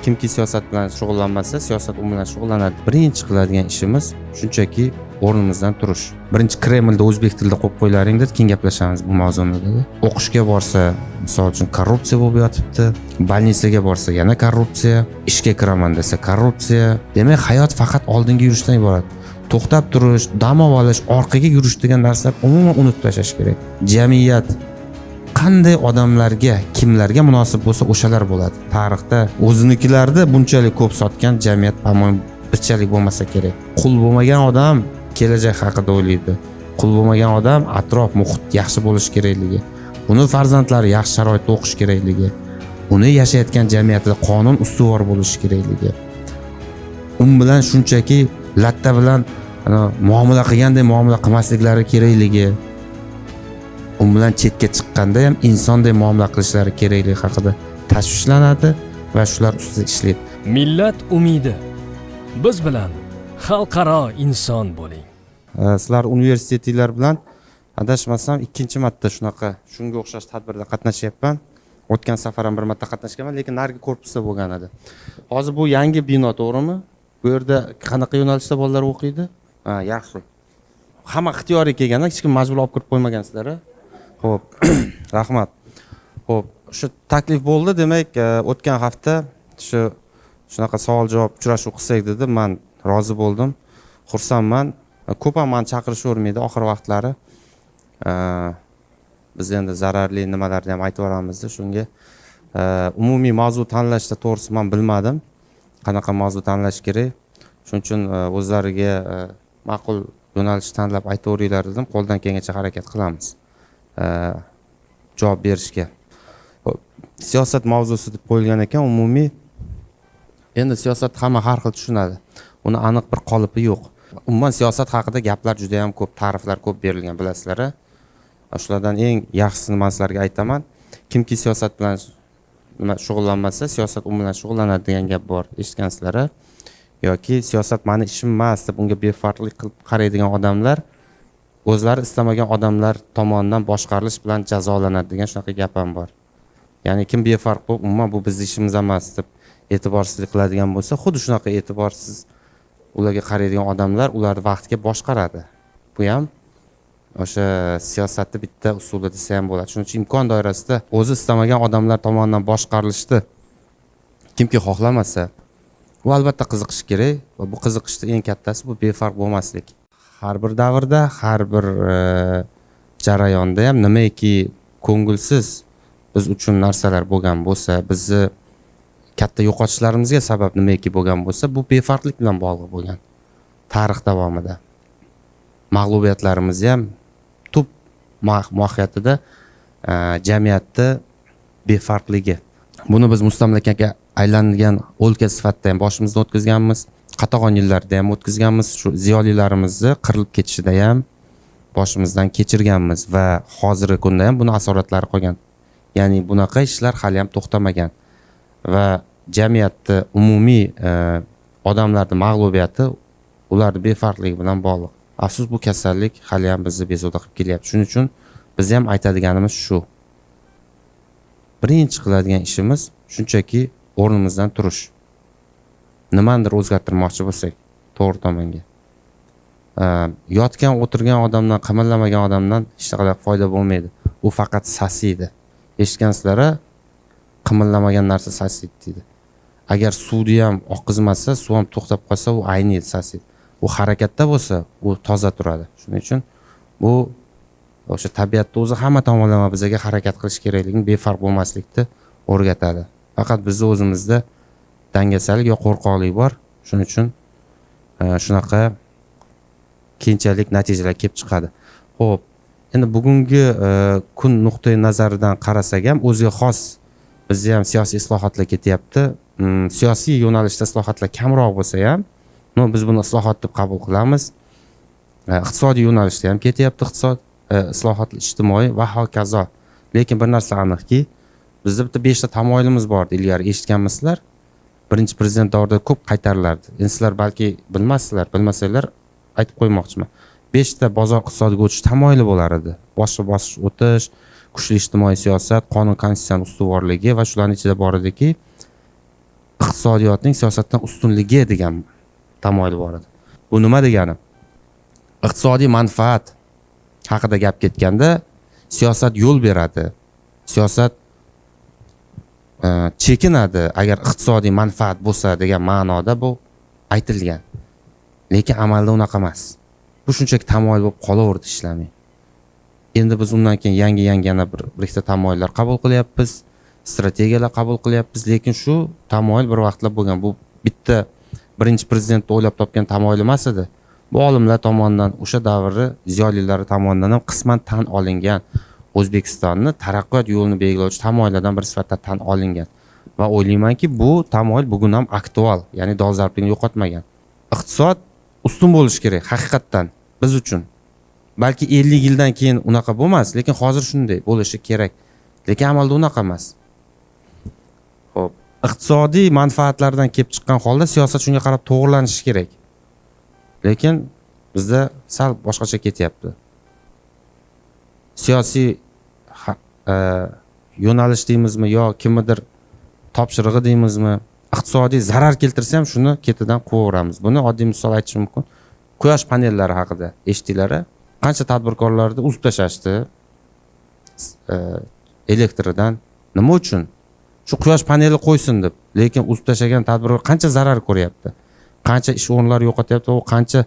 kimki siyosat bilan shug'ullanmasa, siyosat bilan shug'ullanadi. Birinchi qiladigan ishimiz shunchaki o'rnimizdan turish. Birinchi Kremlda o'zbek tilida qo'yib qo'ylaring deb, keyin gaplashamiz bu mavzuni dedi. O'qishga borsa, misol uchun korrupsiya bo'lib yotibdi. Больницаga borsa yana korrupsiya, ishga kiraman desa korrupsiya. Demak, hayot faqat oldinga yurishdan iborat. To'xtab turish, dam olish, orqaga yurish degan narsalar umuman unutib tashlash kerak. Jamiyat qanday odamlarga, kimlarga munosib bo'lsa, o'shalar bo'ladi. Tarixda o'zinikilarda bunchalik ko'p sotgan jamiyat ham birchalik bo'lmasa kerak. Qul bo'lmagan odam kelajak haqida o'ylaydi. Qul bo'lmagan odam atrof muhit yaxshi bo'lish kerakligi, uni farzandlari yaxshi sharoitda o'qish kerakligi, uni yashayotgan jamiyatda qonun ustuvor bo'lishi kerakligi. Bilan shunchaki latta bilan muomala qilganday muomala qilmasliklari kerakligi, bilan chetga chiqqanda ham insonday muomala qilishlari kerakligi haqida tashvishlanadi va shular ustida ishlaydi. Millat umidi. Biz bilan xalqaro inson bo'ling. Sizlar universitetlar bilan adashmasam ikkinchi marta shunaqa shunga o'xshash tadbirda qatnashyapman. O'tgan safar ham bir marta qatnashganman, lekin narigi korpusda bo'lgan edi. Hozir bu yangi bino, to'g'rimi? Bu yerda qanaqa yo'nalishda bolalar o'qiydi? Yaxshi. Hamma ixtiyoriy kelgan, hech kim majbur olib kirib qo'ymagansizlar. Xo'p, rahmat. Xo'p, shu taklif bo'ldi, demak, o'tgan hafta shunaqa savol-javob uchrashuv qilsak dedi. Men rozi bo'ldim. Xursandman. Ko'p ham meni chaqirishavermaydi oxir vaqtlari. Biz endi zararli nimalarni ham aytib beramiz. Shunga umumiy mavzu tanlashda to'g'risi men bilmadim. Qanaqa mavzu tanlash kerak. Shuning uchun o'zlariga ma'qul yo'nalish tanlab aytaveringlar dedim. Qo'ldan kelgancha harakat qilamiz. Javob berishga. Siyosat mavzusi deb qo'yilgan ekan, umumiy. Endi siyosat hamma har xil tushunadi. Uni aniq bir qolipi yo'q. Umuman siyosat haqida gaplar juda ham ko'p, ta'riflar ko'p berilgan, bilasizlar. Shulardan eng yaxshisini men sizlarga aytaman. Kimki siyosat bilan shug'ullanmasa, siyosat bilan shug'ullanadi degan gap bor. Eshitgansizlar? Yoki siyosat meni ishim emas deb unga befarqlik qilib qaraydigan odamlar o'zlari istamagan odamlar tomonidan boshqarilish bilan jazolanadi degan shunaqa gap ham bor. Ya'ni kim befarq bo'lib, umuman bu bizning ishimiz emas deb e'tiborsizlik qiladigan bo'lsa, xuddi shunaqa e'tiborsiz ularga qaraydigan odamlar ularni vaqtiga boshqaradi. Bu ham o'sha siyosatning bitta usuli desa ham bo'ladi. Shuning uchun imkon doirasida o'zi istamagan odamlar tomonidan boshqarilishni kimki xohlamasa, u albatta qiziqish kerak va bu qiziqishning eng kattasi bu befarq bo'lmaslik. Har bir davrda, har bir jarayonda ham nimaiki ko'ngilsiz biz uchun narsalar bo'lgan bo'lsa, bizni katta yo'qotishlarimizga sabab nimaiki bo'lgan bo'lsa, bu befarqlik bilan bog'liq bo'lgan. Tarix davomida mag'lubiyatlarimiz ham tub mohiyatida jamiyatda befarqligi. Buni biz mustamlakaga aylangan o'lka sifatida ham boshimizdan o'tkazganmiz. Qatag'on yillarda ham o'tkazganmiz. Shu ziyolilarimizni qirilib ketishida ham boshimizdan kechirganmiz va hozirgi kunda ham buni asoratlari qolgan. Ya'ni bunaqa ishlar hali ham to'xtamagan va jamiyatda umumiy odamlarning mag'lubiyati ularning befarqligi bilan bog'liq. Afsus, bu kasallik hali ham bizni bezovta qilib kelyapti. Shuning uchun biz ham aytadiganimiz shu. Birinchi qiladigan ishimiz shunchaki o'rnimizdan turish. Nimandir o'zgartirmoqchi bo'lsak, to'g'ri tomonga. Yotgan, o'tirgan odamdan, qimillamagan odamdan hech qanday foyda bo'lmaydi. U faqat sasiydi. Eshitgansizlar, qimillamagan narsa sasiydi deydi. Agar suvni ham oqizmasa, suv ham to'xtab qolsa, u ayniydi, sasiydi. U harakatda bo'lsa, u toza turadi. Shuning uchun bu o'sha tabiatda o'zi hamma tomonlama bizga harakat qilish kerakligini, befarq bo'lmaslikni o'rgatadi. Faqat bizni o'zimizda dangasalik yo qo'rqoqlik bor. Shuning uchun shunaqa keyinchalik natijalar kelib chiqadi. Xo'p, endi bugungi kun nuqtai nazaridan qarasak ham o'ziga xos bizda ham siyosiy islohotlar ketyapti. Siyosiy yo'nalishda islohotlar kamroq bo'lsa ham, biz buni islohot deb qabul qilamiz. Iqtisodiy yo'nalishda ham ketyapti islohot, ijtimoiy va hokazo. Lekin bir narsa aniqki, bizda bitta 5 ta tamoyilimiz bor, ilgari eshitganmisizlar? Birinchi prezident davrida ko'p qaytarilardi. Endi sizlar balki bilmassizlar, bilmasanglar aytib qo'ymoqchiman. 5 ta bozor iqtisodiga o'tish tamoyili bo'lar edi. Bosqich o'tish, kuchli ijtimoiy siyosat, qonun konstitutsiyaning ustuvorligi va shularning ichida bor ediki, iqtisodiyotning siyosatdan ustunligi degan tamoyil bor edi. Bu nima degani? Iqtisodiy manfaat haqida gap ketganda siyosat yo'l beradi. Siyosat chekinadi agar iqtisodiy manfaat bo'lsa degan ma'noda bu aytilgan. Lekin amalda unaqa emas. Bu shunchaki tamoyil bo'lib qolaverdi, ishlamay. Endi biz undan keyin yangi yana bir ikkita tamoyillar qabul qilyapmiz, strategiyalar qabul qilyapmiz, lekin shu tamoyil bir vaqtlar bo'lgan. Bu bitta birinchi prezidentni o'ylab topgan tamoyil emas edi. Bu olimlar tomonidan, o'sha davrni ziyolilari tomonidan ham qisman tan olingan, O'zbekistonni taraqqiyot yo'lini belgilovchi tamoyillardan bir sifatida tan olingan. Va o'ylaymanki, bu tamoyil bugun ham aktual, ya'ni dolzarbligini yo'qotmagan. Iqtisod ustun bo'lishi kerak haqiqatdan biz uchun. Balki 50 yildan keyin unaqa bo'lmas, lekin hozir shunday bo'lishi kerak. Lekin amalda unaqa emas. Xo'p, iqtisodiy manfaatlardan kelib chiqqan holda siyosat shunga qarab to'g'rilanishi kerak. Lekin bizda sal boshqacha ketyapti. Siyosiy yo'nalish deymizmi yo kimnidir topshirig'i deymizmi, iqtisodiy zarar keltirsa ham shuni ketidan qo'yaveramiz. Buni oddiy misol aytishim mumkin. Quyosh panellari haqida eshitdinglar? Qancha tadbirkorlarni uzib tashashdi elektridan. Nima uchun? Shu quyosh paneli qo'ysin deb. Lekin uzib tashagan tadbirkor qancha zarar ko'ryapti? Qancha ish o'rinlari yo'qotyapti, u qancha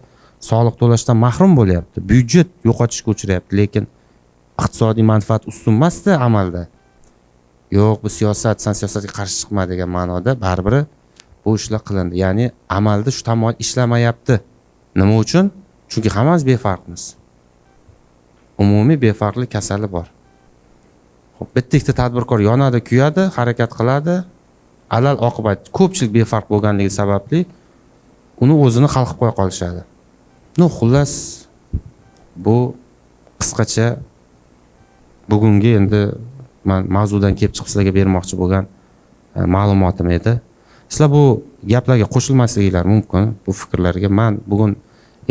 soliq to'lashdan mahrum bo'lyapti. Byudjet yo'qotishga uchrayapti, lekin iqtisodiy manfaat ustun emasdi amalda. Yo'q, bu siyosat, sen siyosatga qarshi chiqma degan ma'noda baribir bu ishlar qilindi. Ya'ni amalda shu tamoyil ishlamayapti. Nima uchun? Chunki hammamiz befarqmiz. Umumiy befarqlik kasali bor. Xo'p, bitta ikkita tadbirkor yonadi, kuyadi, harakat qiladi. Alal oqibat ko'pchilik befarq bo'lganligi sababli uni o'zini xalqib qo'ya qolishadi. Xullas bu qisqacha bugungi endi men mavzudan kelib chiqib sizlarga bermoqchi bo'lgan ma'lumotim edi. Sizlar bu gaplarga qo'shilmasliginglar mumkin, bu fikrlarga. Men bugun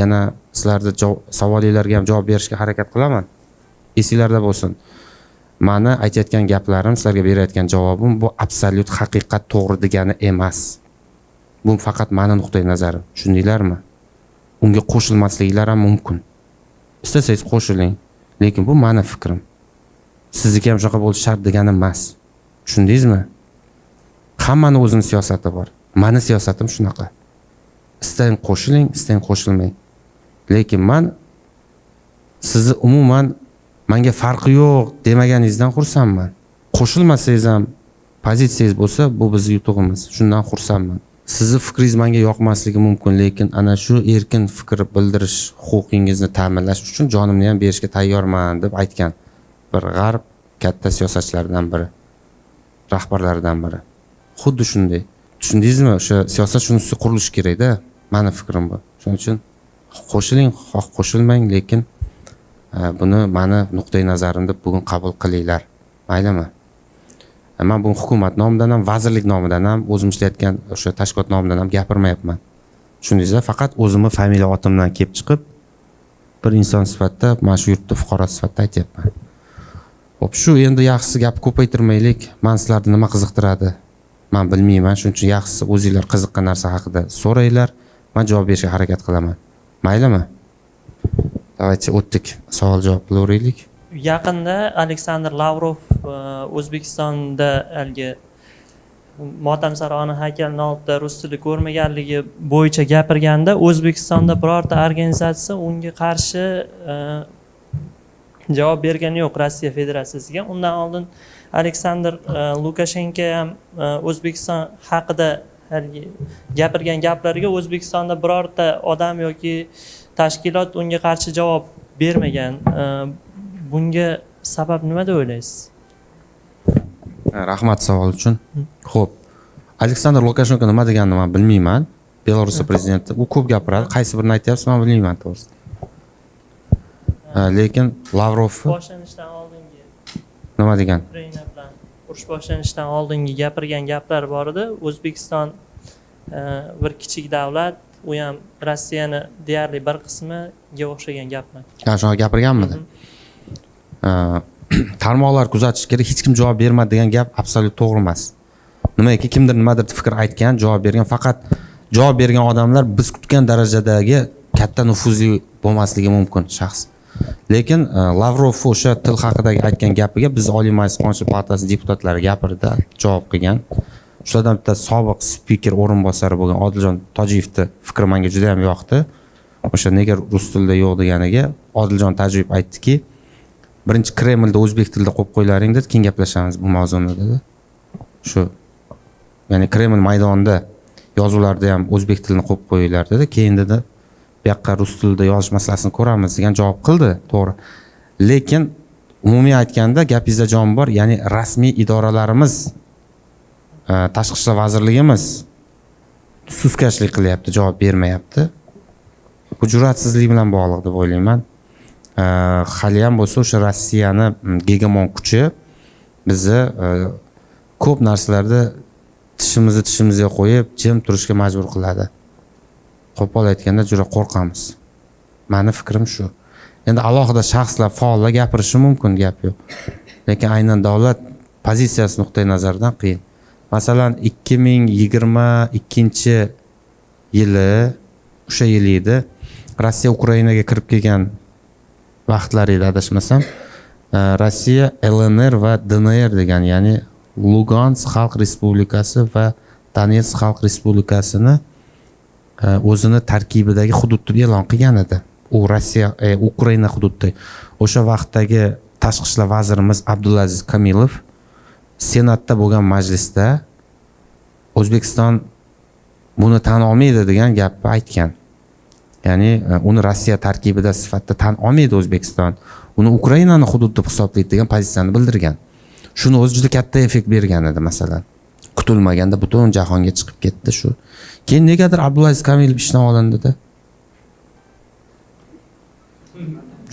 yana sizlarning savolinglarga ham javob berishga harakat qilaman. Esinglarda bo'lsin. Meni aytayotgan gaplarim, sizlarga berayotgan javobim bu absolyut haqiqat to'g'ri degani emas. Bu faqat meni nuqtai nazarim. Tushundinglarmi? Unga qo'shilmasliginglar ham mumkin. Istasangiz qo'shiling, lekin bu meni fikrim. Sizniki ham shunaqa bo'lishi shart degani emas. Tushundingizmi? Hammani o'zining siyosati bor. Meni siyosatim shunaqa. Istang qo'shiling, istang qo'shilmang. Lekin men sizni umuman menga farqi yo'q demaganingizdan xursandman. Qo'shilmasangiz ham pozitsiyangiz bo'lsa, bu bizning yutug'imiz. Shundan xursandman. Sizni fikringiz menga yoqmasligi mumkin, lekin ana shu erkin fikr bildirish huquqingizni ta'minlash uchun jonimni ham berishga tayyorman deb aytgan bir g'arb katta siyosatchilaridan biri, rahbarlaridan biri. Xuddi shunday. Tushundingizmi? O'sha siyosat shuni ustida qurilishi kerak-da. Meni fikrim bu. Shuning uchun qo'shiling, qo'shilmang, lekin buni meni nuqtai nazarim deb bugun qabul qilinglar. Maylimi? Men bu hukumat nomidan ham, vazirlik nomidan ham, o'zim ishlayotgan o'sha tashkilot nomidan ham gapirmayapman. Tushundingizmi? Faqat o'zimni familiya otimdan kelib chiqib, bir inson sifatida, mana shu yurtda fuqaro sifatida aytyapman. Xo'p, shu endi yaxshisi gap ko'paytirmaylik. Men sizlarni nima qiziqtiradi? Men bilmayman. Shuning uchun yaxshisi o'zingizlar qiziqqan narsa haqida so'ranglar. Men javob berishga harakat qilaman. Maylimi? Davaychi o'tdik. Savol-javob qilaveraylik. Yaqinda Aleksandr Lavrov O'zbekistonda algi Motam saroyini haykalini oldida rus tili ko'rmaganligi bo'yicha gapirganda, O'zbekistonda birorta organizatsiya unga qarshi javob bergani yo'q Rossiya Federatsiyasiga. Undan oldin Aleksandr Lukashenko ham O'zbekiston haqida gapirgan gaplariga O'zbekistonda birorta odam yoki tashkilot unga qarshi javob bermagan. Bunga sabab nima deb o'ylaysiz? Rahmat savol uchun. Xo'p, Aleksandr Lukashenko nima deganini men bilmayman. Belarus prezidenti u ko'p gapiradi. Qaysi birini aytyapsiz, men bilmayman to'g'risi. Lekin Lavrov boshlanishdan oldingi nima degan? Ukraina bilan urush boshlanishdan oldingi gapirgan gaplar bor edi. O'zbekiston bir kichik davlat, u ham Rossiyani deyarli bir qismiga o'xshagan gaplar. Shunga gapirganmidi? Tarmoqlar kuzatish kerak, hech kim javob bermadi degan gap absolyut to'g'ri emas. Nimaiki kimdir nimadir fikr aytgan, javob bergan, faqat javob bergan odamlar biz kutgan darajadagi katta nufuzli bo'lmasligi mumkin shaxs. Lekin Lavrov o'sha til haqidagi aytgan gapiga biz Oliy Majlis Qonunchilik palatasi deputatlari gapirdi, javob qilgan. Shulardan bitta sobiq spiker o'rinbosari bo'lgan Odiljon Tojiyevning fikri menga juda ham yoqdi. O'sha nega rus tilida yo'q deganiga Odiljon Tojiyev aytdiki, birinchi Kremlda o'zbek tilida qo'yib qo'ylaring dedi, keyin gaplashamiz bu mavzuni dedi. Shu ya'ni Kreml maydonida yozuvlarda ham o'zbek tilini qo'yib qo'yinglar dedi, keyin dedi bu yoqqa rus tilida yozish masalasini ko'ramiz degan javob qildi, to'g'ri. Lekin umumiy aytganda gapingizda jon bor, ya'ni rasmiy idoralarimiz, Tashqi ishlar vazirligimiz suskashlik qilyapti, javob bermayapti. Bu jur'atsizlik bilan bog'liq deb o'ylayman. Hali ham bo'lsa o'sha Rossiyani gegemon kuchi bizni ko'p narsalarda tishimizga qo'yib, jim turishga majbur qiladi. Qo'pol aytganda juda qo'rqamiz. Meni fikrim shu. Endi alohida shaxslar, faollar gapirishi mumkin, gap yo'q. Lekin aynan davlat pozitsiyasi nuqtai nazaridan qiyin. Masalan, 2022-yili, o'sha yil edi, Rossiya Ukrainaga kirib kelgan vaqtlar edi, adashmasam. Rossiya LNR va DNR degan, ya'ni Lugansk Xalq Respublikasi va Donetsk Xalq Respublikasini o'zini tarkibidagi hudud deb e'lon qilgan edi. U Rossiya, Ukraina hududi. O'sha vaqtdagi tashqi ishlar vazirimiz Abdulaziz Kamilov Senatda bo'lgan majlisda O'zbekiston buni tan olmaydi degan gapni aytgan. Ya'ni uni Rossiya tarkibida sifatida tan olmaydi O'zbekiston. Uni Ukrainani hudud deb hisoblaydi degan pozitsiyani bildirgan. Shuni o'zi juda katta effekt bergan edi masalan. Kutilmaganda butun jahonga chiqib ketdi shu. Keyin negadir Abdulaziz Kamilov ishdan olindi-da.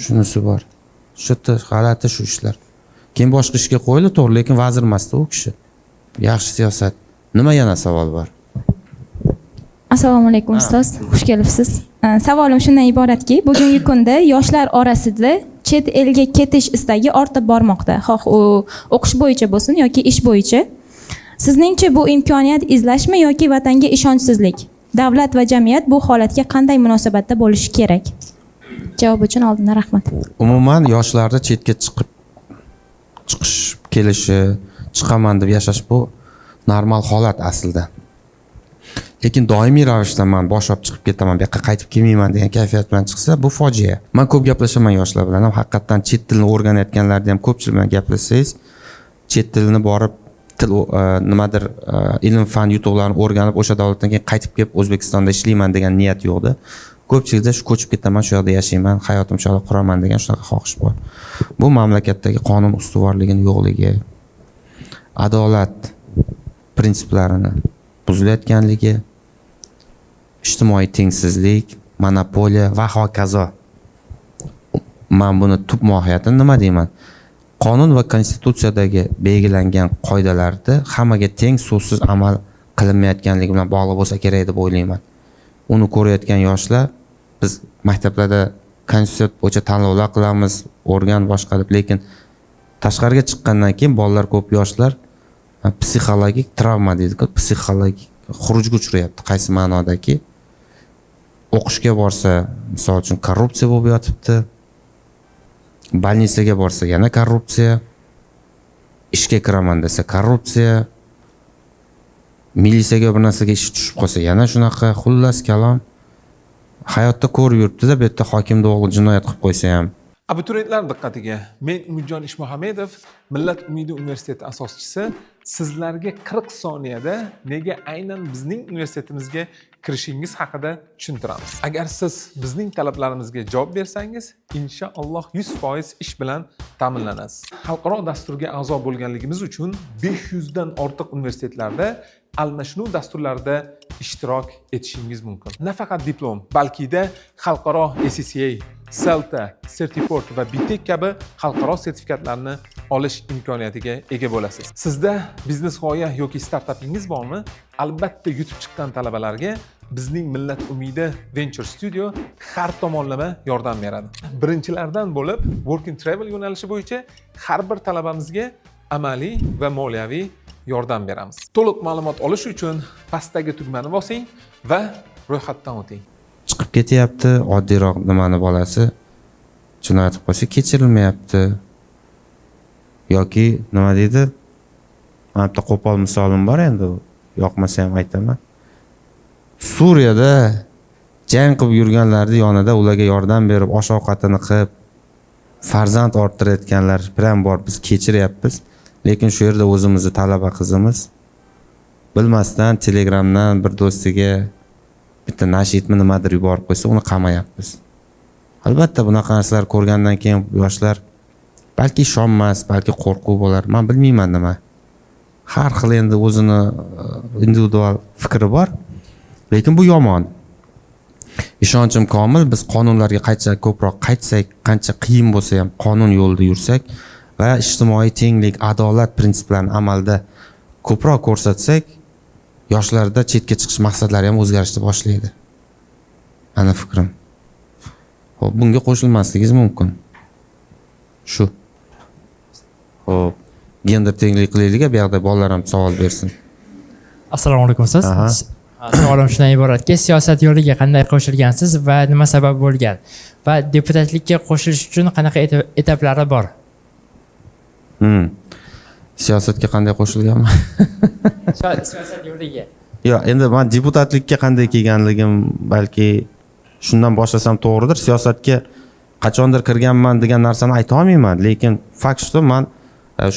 Shunisi bor. Shu g'alati shu ishlar. Keyin boshqa ishga qo'yildi, to'g'ri, lekin vazir emasdi u kishi. Yaxshi siyosat. Nima yana savol bor? Assalomu alaykum ustoz, xush kelibsiz. Savolim shundan iboratki, bugungi kunda yoshlar orasida chet elga ketish istagi ortib bormoqda. Xoh u o'qish bo'yicha bo'lsin yoki ish bo'yicha. Sizningcha bu imkoniyat izlashmi yoki vatanga ishonchsizlik? Davlat va jamiyat bu holatga qanday munosabatda bo'lishi kerak? Javob uchun oldindan rahmat. Umuman yoshlarda chetga chiqish kelishi, chiqaman deb yashash bu normal holat aslida. Lekin doimiy ravishda men bosh olib chiqib ketaman, bu yoqqa qaytib kelmayman degan kayfiyat bilan chiqsa, bu fojia. Men ko'p gaplashaman yoshlar bilan, ham haqiqatan chet tilini o'rganayotganlarni ham ko'pchilik bilan gaplashsangiz, chet tilini borib nimadir ilm-fan yutuqlarini o'rganib, o'sha davlatdan keyin qaytib kelib O'zbekistonda ishlayman degan niyat yo'qdi. Ko'pchilikda shu ko'chib ketaman, shu yerda yashayman, hayotim shu yerda quraman degan shunaqa xohish bor. Bu mamlakatdagi qonun ustuvorligining yo'qligi, adolat prinsiplarini buzilayotganligi, ijtimoiy tengsizlik, monopoliya va hokazo. Men buni tub mohiyatini nima deyman? Qonun va konstitutsiyadagi belgilangan qoidalarda hammaga teng so'zsiz amal qilinmayotganligi bilan bog'liq bo'lsa kerak deb o'ylayman. Uni ko'rayotgan yoshlar, biz maktablarda konstitutsiya bo'yicha tanlovlar qilamiz, o'rgan boshqa deb, lekin tashqariga chiqqandan keyin bolalar, ko'p yoshlar psixologik travma deydi-ku, psixologik xurujga uchrayapti. Qaysi ma'nodaki? O'qishga borsa, misol uchun korrupsiya bo'lib yotibdi. Больницаga borsa yana korrupsiya. Ishga kiraman desa korrupsiya. Militsiyaga bir narsaga ish tushib qolsa yana shunaqa, xullas kalom. Hayotda ko'rib yuribdi-da, bu yerda hokimning o'g'li jinoyat qilib qo'ysa ham. Abituriyentlar diqqatiga. Men Umidjon Ishmuhamedov, Millat umidi universiteti asoschisi. Sizlarga 40 soniyada nega aynan bizning universitetimizga kirishingiz haqida tushuntiramiz. Agar siz bizning talablarimizga javob bersangiz, inshaalloh 100% ish bilan ta'minlanasiz. Xalqaro dasturga a'zo bo'lganligimiz uchun 500 dan ortiq universitetlarda almashinuv dasturlarida ishtirok etishingiz mumkin. Nafaqat diplom, balki-da xalqaro SCCA, CELTA, Certiport va BTEC kabi xalqaro sertifikatlarni olish imkoniyatiga ega bo'lasiz. Sizda biznes g'oya yoki startapingiz bormi? Albatta yutib chiqqan talabalarga bizning Millat umidi Venture Studio har tomonlama yordam beradi. Birinchilardan bo'lib, Work and Travel yo'nalishi bo'yicha har bir talabamizga amaliy va moliyaviy yordam beramiz. To'liq ma'lumot olish uchun pastdagi tugmani bosing va ro'yxatdan o'ting. Chiqib ketyapti, oddiyroq nimani bolasi jinoyat qilib qo'ysa kechirilmayapti. Yoki nima deydi? Mana bitta qo'pol misolim bor endi, yoqmasa ham aytaman. Suriyada jang qilib yurganlarning yonida ularga yordam berib, osh-ovqatini qilib, farzand orttirayotganlar bilan bor, biz kechiryapmiz. Lekin shu yerda o'zimizni talaba qizimiz bilmasdan Telegramdan bir do'stiga bitta nashidmi nimadir yuborib qo'ysa, uni qamayapmiz. Albatta bunaqa narsalar ko'rgandan keyin yoshlar balki ishonmas, balki qo'rquv bo'lar. Men bilmayman nima. Har xil endi o'zini individual fikri bor. Lekin bu yomon. Ishonchim komil, biz qonunlarga qancha ko'proq qaytsak, qancha qiyin bo'lsa ham qonun yo'lida yursak va ijtimoiy tenglik, adolat prinsiplarini amalda ko'proq ko'rsatsak, yoshlarda chetga chiqish maqsadlari ham o'zgarishni boshlaydi. Ana fikrim. Xo'p, bunga qo'shilmasligingiz mumkin. Shu. Xo'p, gender tenglik qilaylik, bu yoqda bolalar ham savol bersin. Assalomu alaykum ustoz. Aha. Savolim shundan iboratki, siyosat yo'liga qanday qo'shilgansiz va nima sabab bo'lgan? Va deputatlikka qo'shilish uchun qanaqa etaplari bor? Siyosatga qanday qo'shilganman? Siyosat yo'liga. Yo'q, endi men deputatlikka qanday kelganligim balki shundan boshlasam to'g'ridir. Siyosatga qachondir kirganman degan narsani ayta olmayman, lekin fakt shu, men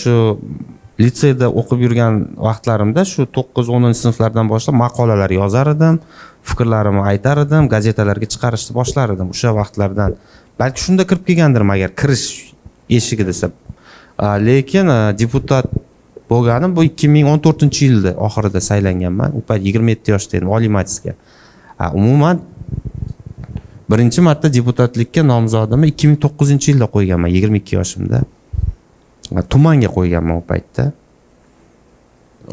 shu litseyda o'qib yurgan vaqtlarimda shu 9-10 sinflardan boshlab maqolalar yozar edim, fikrlarimni aytar edim, gazetalarga chiqarishni boshlar edim o'sha vaqtlardan. Balki shunda kirib kelgandirman agar kirish eshigi desa. Lekin deputat bo'lganim bu 2014-yilda oxirida saylanganman. U payt 27 yoshda edim, Oliy Majlisga. Umuman birinchi marta deputatlikka nomzodimni 2009-yilda qo'yganman, 22 yoshimda. Tumanga qo'yganman u paytda.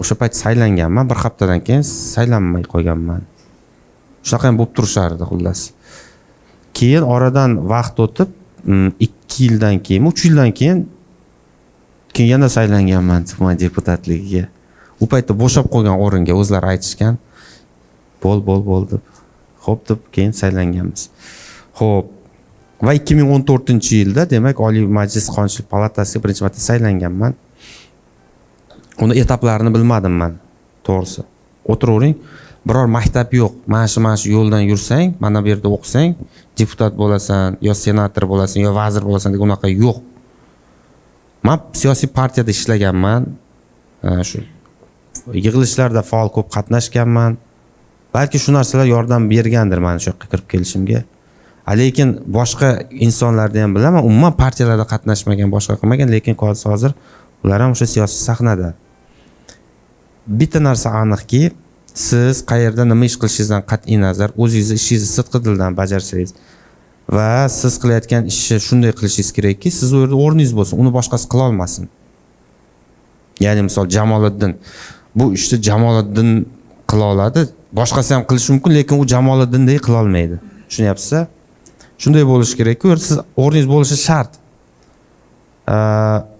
O'sha payt saylanganman, bir haftadan keyin saylanmay qo'yganman. Shunaqa ham bo'lib turishardi xullas. Keyin oradan vaqt o'tib, 2 yildan keyin, 3 yildan keyin yana saylanganman tuman deputatligiga. U paytda bo'shab qolgan o'ringa o'zlari aytishgan. Bo'l deb. Xo'p deb keyin saylanganmiz. Xo'p. Va 2014-yilda, demak, Oliy Majlis Qonunchilik palatasiga birinchi marta saylanganman. Uni etaplarini bilmadim men, to'g'risi. O'tiravering, biror maktab yo'q. Mana shu yo'ldan yursang, mana bu yerda o'qisang, deputat bo'lasan, yo senator bo'lasan, yo vazir bo'lasan degan unaqa yo'q. Men siyosiy partiyada ishlaganman. Shu yig'ilishlarda faol ko'p qatnashganman. Balki shu narsalar yordam bergandir men shu yoqqa kirib kelishimga. Lekin boshqa insonlarni ham bilaman, umuman partiyalarda qatnashmagan, boshqa qilmagan, lekin hozir ular ham o'sha siyosiy sahnada. Bitta narsa aniqki, siz qayerda nima ish qilishingizdan qat'iy nazar, o'zingizni ishingizni sidqi dildan bajarsangiz va siz qilayotgan ishni shunday qilishingiz kerakki, siz u yerda o'rningiz bo'lsin, uni boshqasi qila olmasin. Ya'ni misol Jamoliddin, bu ishni Jamoliddin qila oladi, boshqasi ham qilishi mumkin, lekin u Jamoliddindek qila olmaydi. Tushunyapsizmi? Shunday bo'lishi kerak-ku, siz o'rningiz bo'lishi shart.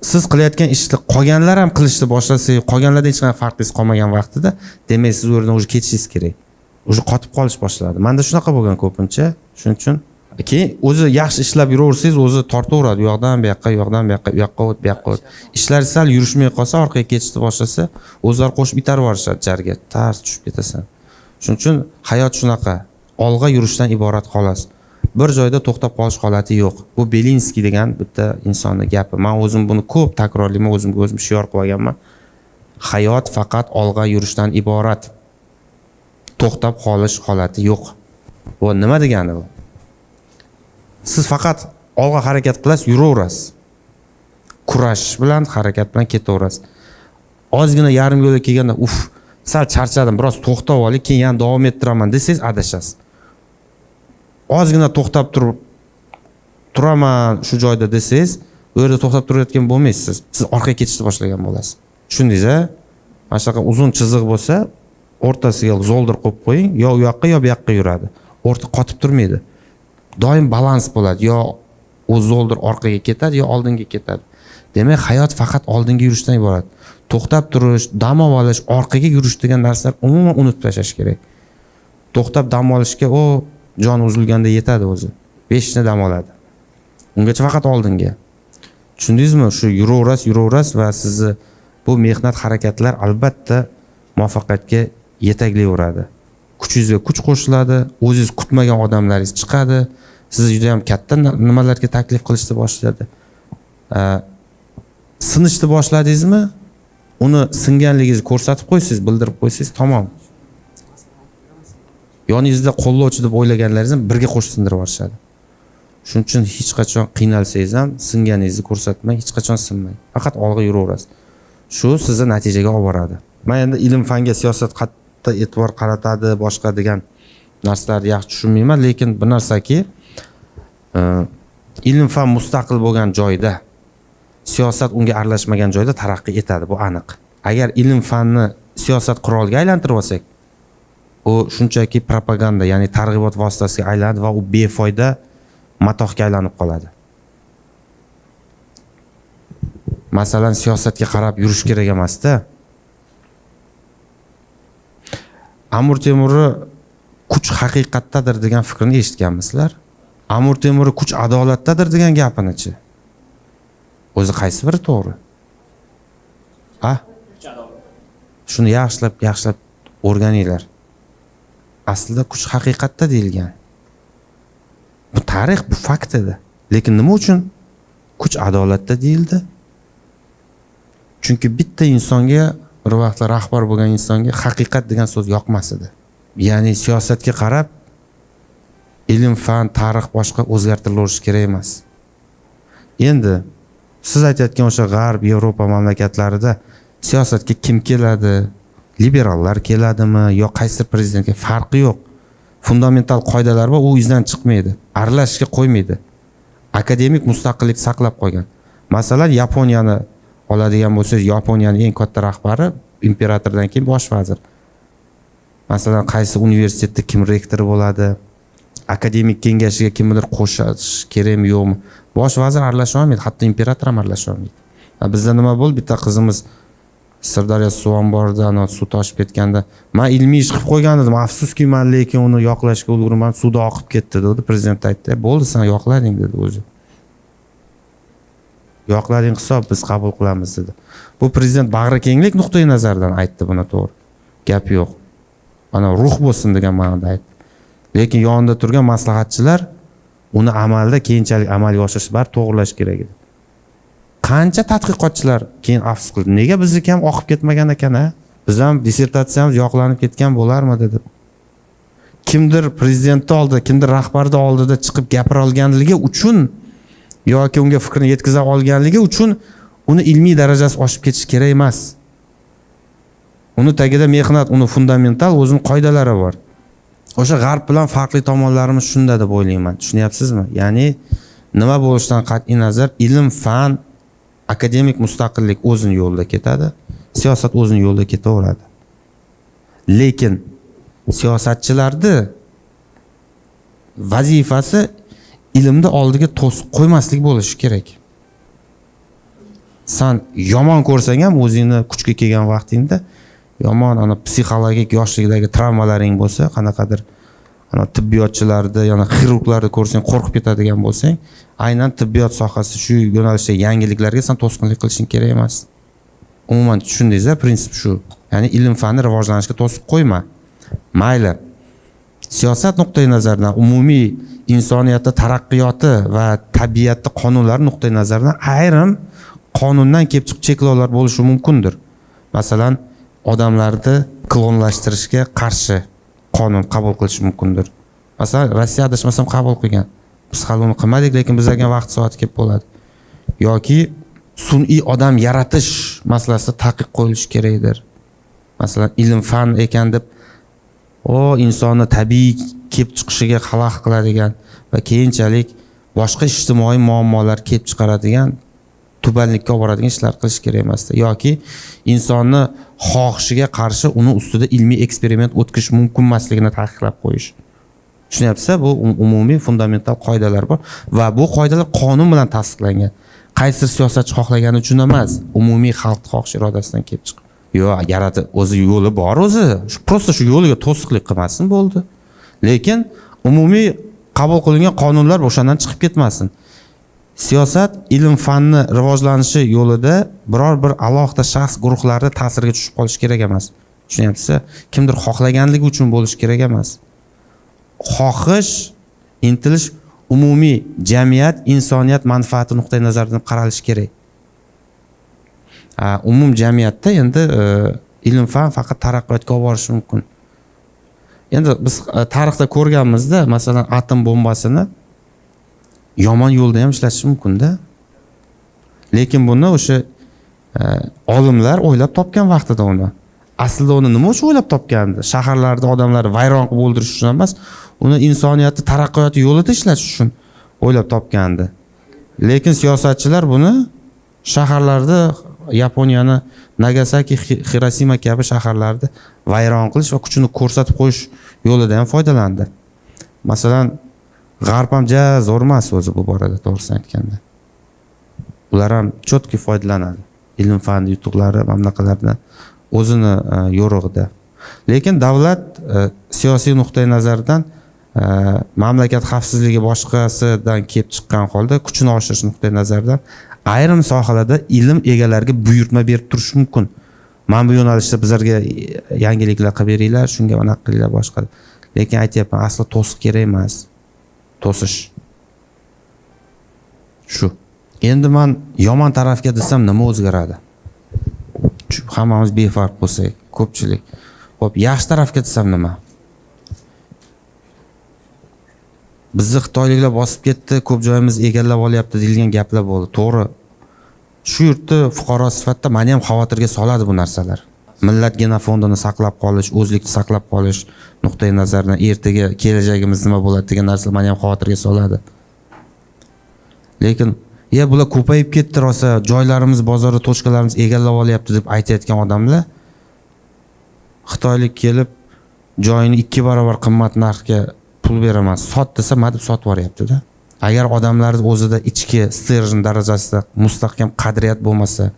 Siz qilayotgan ishni qolganlar ham qilishni boshlasa, qolganlardan hech qanday farqingiz qolmagan vaqtida, demak siz u yerdan o'zi ketishingiz kerak. O'zi qotib qolish boshladi. Menda shunaqa bo'lgan ko'pincha. Shuning uchun keyin o'zi yaxshi ishlab yuraversangiz, o'zi tortaveradi, u yoqdan bu yoqqa, u yoqdan bu yoqqa, u yoqqa o't, bu yoqqa o't. Ishlar sal yurishmay qolsa, orqaga ketishni boshlasa, o'zlari qo'shib itarib yuborishadi jarga, tars tushib ketasan. Shuning uchun hayot shunaqa, olg'a yurishdan iborat xolos. Bir joyda to'xtab qolish holati yo'q. Bu Belinskiy degan bitta insonning gapi. Men o'zim buni ko'p takrorlayman, o'zimga o'zim shior qo'yganman. Hayot faqat olg'a yurishdan iborat. To'xtab qolish holati yo'q. Bu nima degani bu? Siz faqat olg'a harakat qilasiz, yuraverasiz. Kurash bilan, harakat bilan ketaverasiz. Ozgina yarim yo'lga kelganda, sal charchadim, biroz to'xtab olay, keyin yana davom ettiraman desangiz adashasiz. Ozgina to'xtab turaman shu joyda desangiz, u yerda to'xtab turayotgan bo'lmaysiz. Siz orqaga ketishni boshlagan bo'lasiz. Tushundingiz-a? Mana shunaqa uzun chiziq bo'lsa, o'rtasiga zoldir qo'yib qo'ying, yo u yoqqa yo bu yoqqa yuradi. O'rta qotib turmaydi. Doim balans bo'ladi. Yo u zoldir orqaga ketadi, yo oldinga ketadi. Demak, hayot faqat oldinga yurishdan iborat. to'xtab turish, dam olish, orqaga yurish degan narsalar umuman unutib tashlash kerak. To'xtab dam olishga jon uzilganda yetadi o'zi. 5 ni dam oladi. Ungacha faqat oldinga. Tushundingizmi? Shu yuraverasiz va sizni bu mehnat harakatlar albatta muvaffaqiyatga yetaklayveradi. Kuchingizga kuch qo'shiladi, o'zingiz kutmagan odamlaringiz chiqadi, sizni juda ham katta nimalarga taklif qilishni boshlaydi. Sinishni boshladingizmi? Uni singanligingizni ko'rsatib qo'ysiz, bildirib qo'ysiz, tamom. Yoningizda qo'llovchi deb o'ylaganlaringizni birga qo'shib sindirib yuborishadi. Shuning uchun hech qachon qiynalsangiz ham singaningizni ko'rsatmang, hech qachon sinmang. Faqat olg'a yuraverasiz. Shu sizni natijaga olib boradi. Men endi ilm fanga siyosat qattiq e'tibor qaratadi, boshqa degan narsalarni yaxshi tushunmayman, lekin bir narsaki, ilm fan mustaqil bo'lgan joyda, siyosat unga aralashmagan joyda taraqqiy etadi, bu aniq. Agar ilm fanni siyosat quroliga aylantirib olsak, u shunchaki propaganda, ya'ni targ'ibot vositasiga aylanadi va u befoyda matohga aylanib qoladi. Masalan, siyosatga qarab yurish kerak emas-da. Amir Temurni kuch haqiqatdadir degan fikrni eshitganmisizlar? Amir Temurni kuch adolatdadir degan gapini-chi? O'zi qaysi biri to'g'ri? Shuni yaxshilab o'rganinglar. Aslida kuch haqiqatda deyilgan. Bu tarix, bu fakt edi. Lekin nima uchun kuch adolatda deyildi? Chunki bitta insonga, bir vaqtlar rahbar bo'lgan insonga haqiqat degan so'z yoqmas edi. Ya'ni siyosatga qarab ilm, fan, tarix boshqa o'zgartirilarish kerak emas. Endi siz aytayotgan o'sha G'arb, Yevropa mamlakatlarida siyosatga kim keladi? Liberallar keladimi yo qaysi prezidentga farqi yo'q. Fundamental qoidalar bor, u izdan chiqmaydi. Aralashishga qo'ymaydi. Akademik mustaqillik saqlab qo'ygan. Masalan, Yaponiyani oladigan bo'lsangiz, Yaponiyaning eng katta rahbari imperatordan keyin bosh vazir. Masalan, qaysi universitetda kim rektori bo'ladi? Akademik kengashiga kimdir qo'shish kerakmi yo'qmi? Bosh vazir aralasha olmaydi, hatto imperator ham aralasha olmaydi. Bizda nima bo'ldi? Bitta qizimiz Sirdaryo suv omboridan suv toshib ketganda, men ilmiy ish qilib qo'ygan edim, afsuski men lekin uni yoqlashga ulgurmay suvda oqib ketdi dedi. Prezident aytdi, "Bo'ldi, sen yoqlading" dedi o'zi. Yoqlading hisob biz qabul qilamiz dedi. Bu prezident bag'rikenglik nuqtai nazaridan aytdi buni, to'g'ri. Gap yo'q. Ana ruh bo'lsin degan ma'noda aytdi. Lekin yonida turgan maslahatchilar uni amalda keyinchalik amalga oshirish bar to'g'rilash kerak edi. Qancha tadqiqotchilar keyin afsus qildi. Nega bizniki ham oqib ketmagan ekan-a? Biz ham dissertatsiyamiz yoqlanib ketgan bo'larmidi deb. Kimdir prezidentni oldida, kimdir rahbarni oldida chiqib gapira olganligi uchun yoki unga fikrini yetkaza olganligi uchun uni ilmiy darajasi oshib ketish kerak emas. Uni tagida mehnat, uni fundamental o'zining qoidalari bor. O'sha G'arb bilan farqli tomonlarimiz shunda deb o'ylayman. Tushunyapsizmi? Ya'ni nima bo'lishidan qat'iy nazar, ilm, fan, akademik mustaqillik o'zining yo'lida ketadi, siyosat o'zining yo'lida ketaveradi. Lekin siyosatchilarni vazifasi ilmni oldiga to'siq qo'ymaslik bo'lishi kerak. Sen yomon ko'rsang ham o'zingni kuchga kelgan vaqtingda yomon ana psixologik yoshlikdagi travmalaring bo'lsa, qanaqadir ana tibbiyotchilarni, yana xirurglarni ko'rsang qo'rqib ketadigan bo'lsang, aynan tibbiyot sohasi shu yo'nalishdagi yangiliklarga sen to'sqinlik qilishing kerak emas. Umuman tushundingiz-a, prinsip shu. Ya'ni ilm fanni rivojlanishga to'siq qo'yma. Mayli. Siyosat nuqtai nazaridan, umumiy insoniyatning taraqqiyoti va tabiatning qonunlari nuqtai nazaridan ayrim qonundan kelib chiqib cheklovlar bo'lishi mumkindir. Masalan, odamlarni klonlashtirishga qarshi qonun qabul qilish mumkindir. Masalan, Rossiya adashmasam qabul qilgan. Biz hali uni qilmadik, lekin bizga vaqt soati kelib bo'ladi. Yoki sun'iy odam yaratish masalasida taqiq qo'yilishi kerakdir. Masalan, ilm fan ekan deb insonni tabiiy kelib chiqishiga xalaqit qiladigan va keyinchalik boshqa ijtimoiy muammolar kelib chiqaradigan, tubanlikka olib boradigan ishlar qilish kerak emasdi. Yoki insonni xohishiga qarshi uni ustida ilmiy eksperiment o'tkazish mumkin emasligini taqiqlab qo'yish. Tushunyapsiz? Bu umumiy fundamental qoidalar bor va bu qoidalar qonun bilan tasdiqlangan. qaysi siyosatchi xohlagani uchun emas, umumiy xalq xohish irodasidan kelib chiqib. Yo'q, yaratib o'zi yo'li bor o'zi. Prosta shu yo'liga to'sqinlik qilmasin bo'ldi. Lekin umumiy qabul qilingan qonunlar o'shandan chiqib ketmasin. Siyosat ilm fanni rivojlanishi yo'lida biror bir alohida shaxs guruhlarida ta'sirga tushib qolish kerak emas. Tushunyapsiz? Kimdir xohlaganligi uchun bo'lish kerak emas. Xohish, intilish umumiy jamiyat, insoniyat manfaati nuqtai nazaridan qaralishi kerak. Umum jamiyatda endi ilm fan faqat taraqqiyotga olib borishi mumkin. Endi biz tarixda ko'rganmizda, masalan, atom bombasini yomon yo'lda ham ishlatish mumkin-da. Lekin buni o'sha olimlar o'ylab topgan vaqtida uni. Aslida uni nima uchun o'ylab topgandi? Shaharlarda odamlarni vayron qilib o'ldirish uchun emas, uni insoniyatni taraqqiyoti yo'lida ishlatish uchun o'ylab topgandi. Lekin siyosatchilar buni shaharlarda Yaponiyani Nagasaki, Hiroshima kabi shaharlarda vayron qilish va kuchini ko'rsatib qo'yish yo'lida ham foydalandi. Masalan, G'arb ham zo'r emas o'zi bu borada, to'g'risini aytganda. Ular ham chotki foydalanadi. Ilm fan yutuqlari mamlakatlardan o'zini yo'rig'ida. Lekin davlat siyosiy nuqtai nazardan mamlakat xavfsizligi boshqasidan kelib chiqqan holda kuchini oshirish nuqtai nazaridan ayrim sohalarda ilm egalariga buyurtma berib turish mumkin. Mana bu yo'nalishda bizlarga yangiliklar qilib beringlar, shunga anaqa qilinglar boshqa. Lekin aytyapman, aslo to'siq kerak emas. To'sish. Shu. Endi men yomon tarafga desam nima o'zgaradi? Hammamiz befarq bo'lsak, ko'pchilik. Xo'p, yaxshi tarafga desam nima? Bizni xitoyliklar bosib ketdi, ko'p joyimiz egallab olyapti deilgan gaplar bo'ldi. To'g'ri. Shu yurtni fuqaro sifatida meni ham xavotirga soladi bu narsalar. Millat genofondini saqlab qolish, o'zlikni saqlab qolish nuqtai nazaridan ertaga kelajagimiz nima bo'ladi degan narsa meni ham xavotirga soladi. Lekin bular ko'payib ketdi rosa, joylarimiz, bozorda tochkalarimiz egallab olyapti deb aytayotgan odamlar xitoylik kelib joyini 2 barobar qimmat narxga pul beraman, sot desa, ma deb sotib yuboryapti-da. Agar odamlarning o'zida ichki stержень darajasida mustahkam qadriyat bo'lmasa,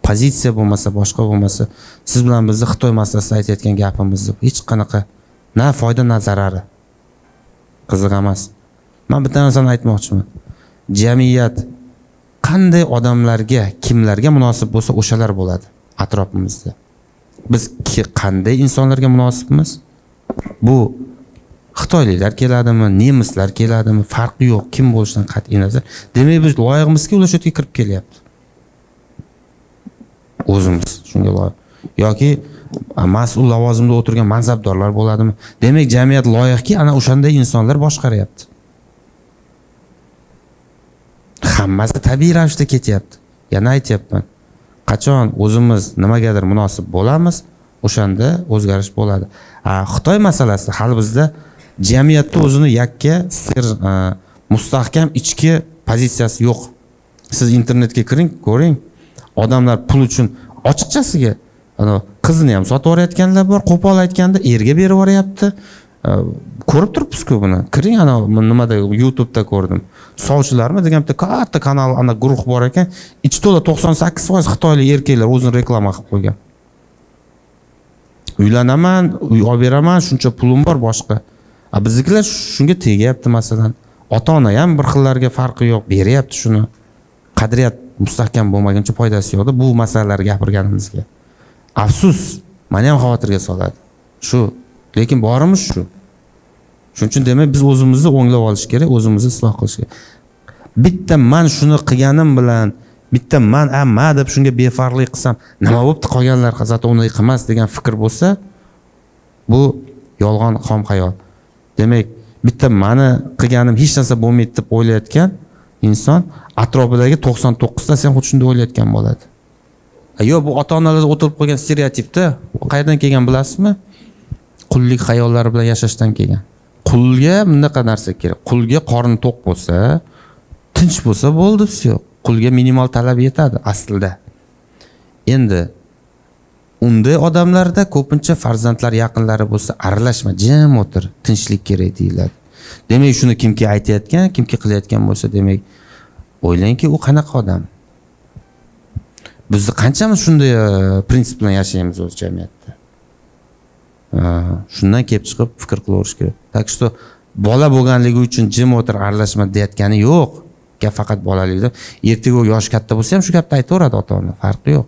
pozitsiya bo'lmasa, boshqa bo'lmasa, siz bilan bizni Xitoy masalasida aytayotgan gapimiz hech qanaqa na foyda, na zarari. Qiziq emas. Men bitta narsani aytmoqchiman. Jamiyat qanday odamlarga, kimlarga munosib bo'lsa, o'shalar bo'ladi atrofimizda. Biz qanday insonlarga munosibmiz? Bu Xitoyliklar keladimi, nemislar keladimi, farqi yo'q, kim bo'lishidan qat'iy nazar. Demak, biz loyiqmizki, ular shu yerga kirib kelyapti. O'zimiz shunga loyiq. Yoki mas'ul lavozimda o'tirgan mansabdorlar bo'ladimi? Demak, jamiyat loyiqki, ana o'shanday insonlar boshqaryapti. Hammasi tabiiy ravishda ketyapti. Yana aytyapman. Qachon o'zimiz nimagadir munosib bo'lamiz, o'shanda o'zgarish bo'ladi. Xitoy masalasi hali bizda jamiyatda o'zini yakka mustahkam ichki pozitsiyasi yo'q. Siz internetga kiring, ko'ring. Odamlar pul uchun ochiqchasiga qizini ham sotib yuborayotganlar bor, qo'pol aytganda erga berib yuboryapti. Ko'rib turibsiz-ku buni. Kiring, nimada YouTube'da ko'rdim. Sovchilarmi degan bitta katta kanal, guruh bor ekan, ichi to'la 98% xitoylik erkaklar o'zini reklama qilib qo'ygan. Uylanaman, uy olib beraman, shuncha pulim bor, boshqa. Biznikilar shunga tegyapti masalan. Ota-ona ham bir xillarga farqi yo'q, beryapti shuni. Qadriyat mustahkam bo'lmaguncha foydasi yo'q-da bu masalalarga gapirganimizga. Afsus, meni ham xavotirga soladi. Shu, lekin borimiz shu. Shuning uchun demak biz o'zimizni o'nglab olish kerak, o'zimizni isloh qilish kerak. Bitta men shuni qilganim bilan, bitta men amma deb shunga befarqlik qilsam, nima bo'pti, qolganlar zato uni qilmas degan fikr bo'lsa, bu yolg'on, xom xayol. Demak, bitta meni qilganim hech narsa bo'lmaydi deb o'ylayotgan inson atrofidagi 99 ta sen xuddi shunday o'ylayotgan bo'ladi. Yo'q, bu ota-onalar o'tirib qo'ygan stereotipda, qayerdan kelgan bilasizmi? Qullik xayollari bilan yashashdan kelgan. Qulga bunaqa narsa kerak. Qulga qorni to'q bo'lsa, tinch bo'lsa bo'ldi, yo'q. Qulga minimal talab yetadi aslida. Endi unday odamlarda ko'pincha farzandlar yaqinlari bo'lsa, aralashma, jim o'tir, tinchlik kerak deyiladi. Demak, shuni kimki aytayotgan, kimki qilayotgan bo'lsa, demak, o'ylangki, u qanaqa odam? Bizni qanchamiz shunday prinsip bilan yashaymiz o'z jamiyatda. Shundan kelib chiqib fikr qilaverish kerak. Так что bola bo'lganligi uchun jim o'tir, aralashma deyotgani yo'q. Gap faqat bolalikda. Ertaga u yosh katta bo'lsa ham shu gapni aytaveradi ota-ona, farqi yo'q.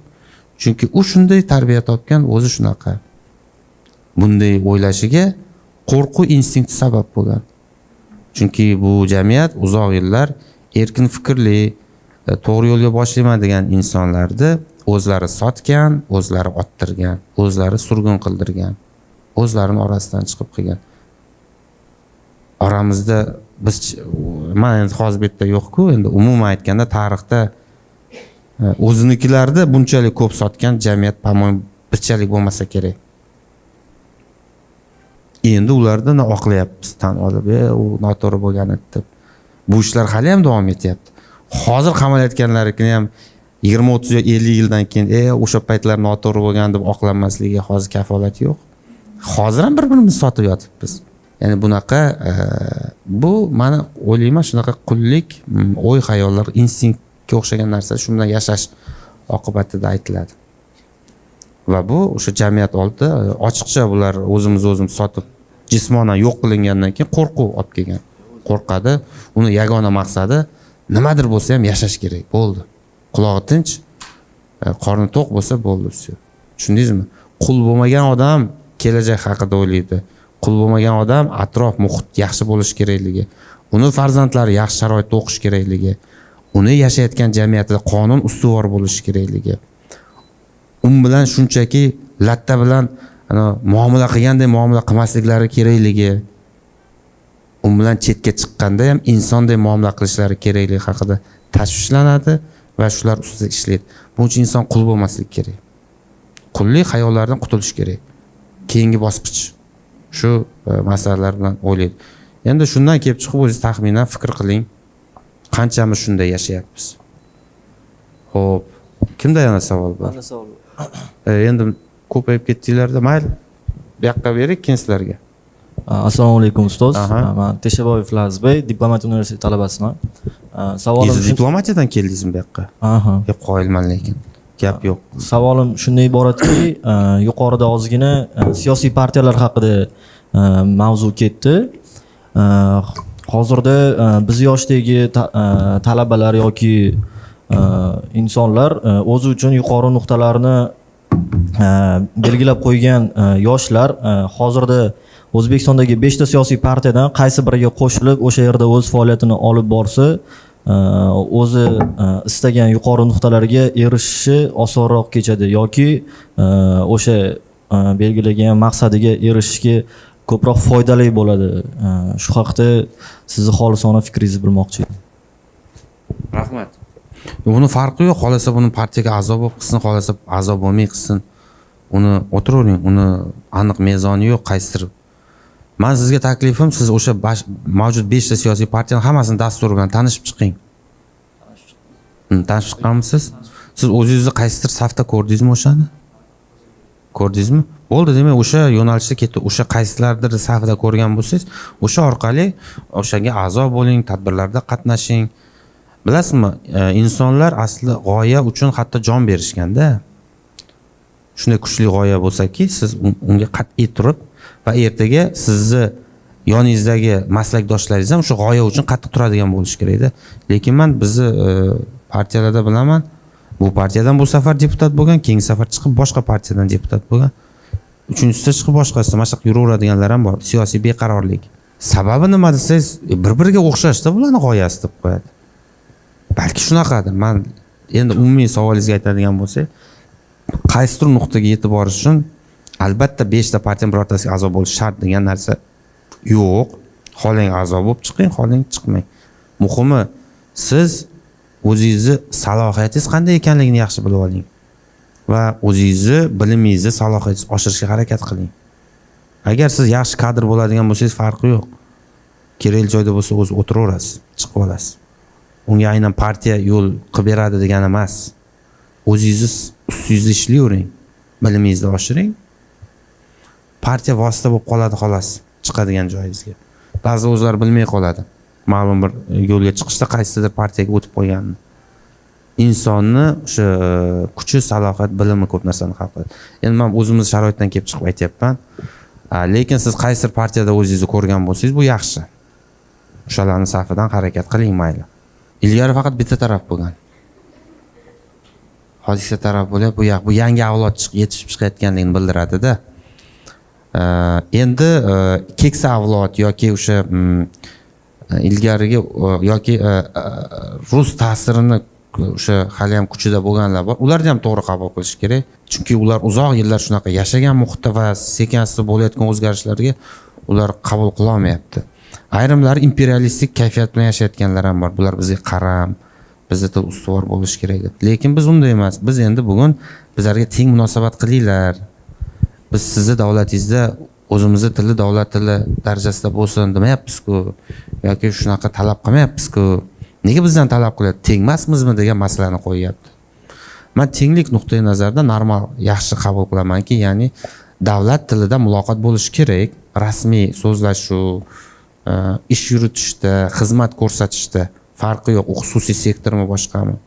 Chunki u shunday tarbiya topgan, o'zi shunaqa. Bunday o'ylashiga qo'rquv instinkti sabab bo'lgan. Chunki bu jamiyat uzoq yillar erkin fikrli, to'g'ri yo'lga boshlayman degan insonlarni o'zlari sotgan, o'zlari ottirgan, o'zlari surgun qildirgan, o'zlarini orasidan chiqib qilgan. Oramizda biz, men endi hozir bu yerda yo'q-ku, endi umuman aytganda tarixda o'zinikilarda bunchalik ko'p sotgan jamiyat po-moyim birchalik bo'lmasa kerak. Endi ulardan oqlayapmiz, tan olib, u noto'g'ri bo'lgan deb. Bu ishlar hali ham davom etyapti. Hozir qamalayotganlarikini ham 20, 30, 50 yildan keyin o'sha paytlar noto'g'ri bo'lgan deb oqlanmasligiga hozir kafolat yo'q. Hozir ham bir-birimizni sotib yotibmiz. Ya'ni bunaqa bu meni o'ylayman shunaqa qullik, o'y xayollar, instinktga o'xshagan narsa shu bilan yashash oqibatida aytiladi. Va bu o'sha jamiyat oldida ochiqcha bular o'zimiz sotib jismonan yo'q qilingandan keyin qo'rquv olib kelgan. Qo'rqadi, uni yagona maqsadi nimadir bo'lsa ham yashash kerak, bo'ldi. Qulog'i tinch, qorni to'q bo'lsa bo'ldi. Tushundingizmi? Qul bo'lmagan odam kelajak haqida o'ylaydi. Qul bo'lmagan odam atrof, muhit yaxshi bo'lish kerakligi, uni farzandlari yaxshi sharoitda o'qish kerakligi, uni yashayotgan jamiyatida qonun ustuvor bo'lishi kerakligi. Bilan shunchaki latta bilan muomala qilgandek muomala qilmasliklari kerakligi, bilan chetga chiqqanda ham insonday muomala qilishlari kerakligi haqida tashvishlanadi va shular ustida ishlaydi. Buning uchun inson qul bo'lmaslik kerak. Qullik xayollardan qutulish kerak. Keyingi bosqich shu masalalar bilan o'ylaydi. Endi shundan kelib chiqib o'zingiz taxminan fikr qiling. Qanchamiz shunday yashayapmiz? Xo'p, kimda yana savol bor? Mana savol. Endi ko'payib ketdinglarda, mayli. Bu yoqqa berik keyin sizlarga. Assalomu alaykum ustoz. Men Teshaboyev Lazbey, Diplomatiya universiteti talabasiman. Savolim siz diplomatiyadan keldingizmi bu yoqqa? Qoyilman lekin. Gap yo'q. Savolim shunday iboratki, yuqorida ozgina siyosiy partiyalar haqida mavzu ketdi. Hozirda biz yoshdagi talabalar yoki insonlar o'zi uchun yuqori nuqtalarni belgilab qo'ygan yoshlar hozirda O'zbekistondagi 5 ta siyosiy partiyadan qaysi biriga qo'shilib o'sha yerda o'z faoliyatini olib borsa, o'zi istagan yuqori nuqtalarga erishishi osonroq kechadi yoki o'sha belgilagan maqsadiga erishishga ko'proq foydali bo'ladi. Shu haqda sizni xolisona fikringizni bilmoqchi edim. Rahmat. Buni farqi yo'q, xolasa buni partiyaga a'zo bo'lib qilsin, xolasa a'zo bo'lmay qilsin. Uni o'tiravering, uni aniq mezoni yo'q, qaysidir. Men sizga taklifim, siz o'sha mavjud 5 ta siyosiy partiyaning hammasini dasturi bilan tanishib chiqing. Tanishib chiqqanmisiz? Siz o'zingizni qaysidir safda ko'rdingizmi o'shani? Ko'rdingizmi? Bo'ldi, demak o'sha yo'nalishda ketdi. O'sha qaysilardir safida ko'rgan bo'lsangiz, o'sha orqali o'shanga a'zo bo'ling, tadbirlarda qatnashing. Bilasizmi, insonlar asli g'oya uchun hatto jon berishganda. Shunday kuchli g'oya bo'lsa-ki, siz unga qat'iy turib va ertaga sizni yoningizdagi maslakdoshlaringiz ham o'sha g'oya uchun qattiq turadigan bo'lish kerak-da. Lekin men bizni partiyalarda bilaman, bu partiyadan bu safar deputat bo'lgan, keyingi safar chiqib boshqa partiyadan deputat bo'lgan, uchinchisida chiqib boshqasida mashaq yuraveradiganlar ham bor. Siyosiy beqarorlik. Sababi nima desangiz, bir-biriga o'xshashda bularning g'oyasi deb qo'yadi. Balki shunaqadir. Men endi umumiy savolingizga aytadigan bo'lsak, qaysidir nuqtaga yetib borish uchun albatta 5 ta partiyaning birortasiga a'zo bo'lish shart degan narsa yo'q. Xohlang a'zo bo'lib chiqing, xohlang chiqmang. Muhimi siz o'zingizni salohiyatingiz qanday ekanligini yaxshi bilib oling va o'zingizni bilimingizni, salohiyatingizni oshirishga harakat qiling. Agar siz yaxshi kadr bo'ladigan bo'lsangiz farqi yo'q. Kerakli joyda bo'lsa o'zi o'tiraverasiz, chiqib olasiz. Unga aynan partiya yo'l qilib beradi degani emas. O'zingiz ustingizda ishlayvering, bilimingizni oshiring. Partiya vosita bo'lib qoladi xolos, chiqadigan joyingizga. Ba'zi o'zlari bilmay qoladi. Ma'lum bir yo'lga chiqishda qaysidir partiyaga o'tib qo'yganini. insonni o'sha kuchi, salohiyat, bilimi ko'p narsani hal qiladi. Endi men o'zimiz sharoitdan kelib chiqib aytyapman. Lekin siz qaysi partiyada o'zingizni ko'rgan bo'lsangiz, bu yaxshi. O'shalarning safidan harakat qiling mayli. Ilgari faqat bitta taraf bo'lgan. Hozir ikkita taraf bo'lyapti. Bu yangi avlod yetishib chiqayotganligini bildiradi-da. Endi keksa avlod yoki o'sha ilgarigi yoki rus ta'sirini o'sha hali ham kuchida bo'lganlar bor. Ularni ham to'g'ri qabul qilish kerak. Chunki ular uzoq yillar shunaqa yashagan muhitda va sekin-asta bo'layotgan o'zgarishlarga ular qabul qila olmayapti. Ayrimlari imperialistik kayfiyat bilan yashayotganlar ham bor. Bular bizga qaram, bizda til ustuvor bo'lish kerak deb. Lekin biz unday emas. Biz endi bugun bizlarga teng munosabat qilinglar. Biz sizni davlatingizda o'zimizni tili davlat tili darajasida bo'lsin demayapmiz-ku yoki shunaqa talab qilmayapmiz-ku. Nega bizdan talab qilyapti? Tengmasmizmi degan masalani qo'yyapti. Men tenglik nuqtai nazaridan normal, yaxshi qabul qilamanki, ya'ni davlat tilida muloqot bo'lishi kerak, rasmiy so'zlashuv, ish yuritishda, xizmat ko'rsatishda farqi yo'q, xususiy sektormi boshqami.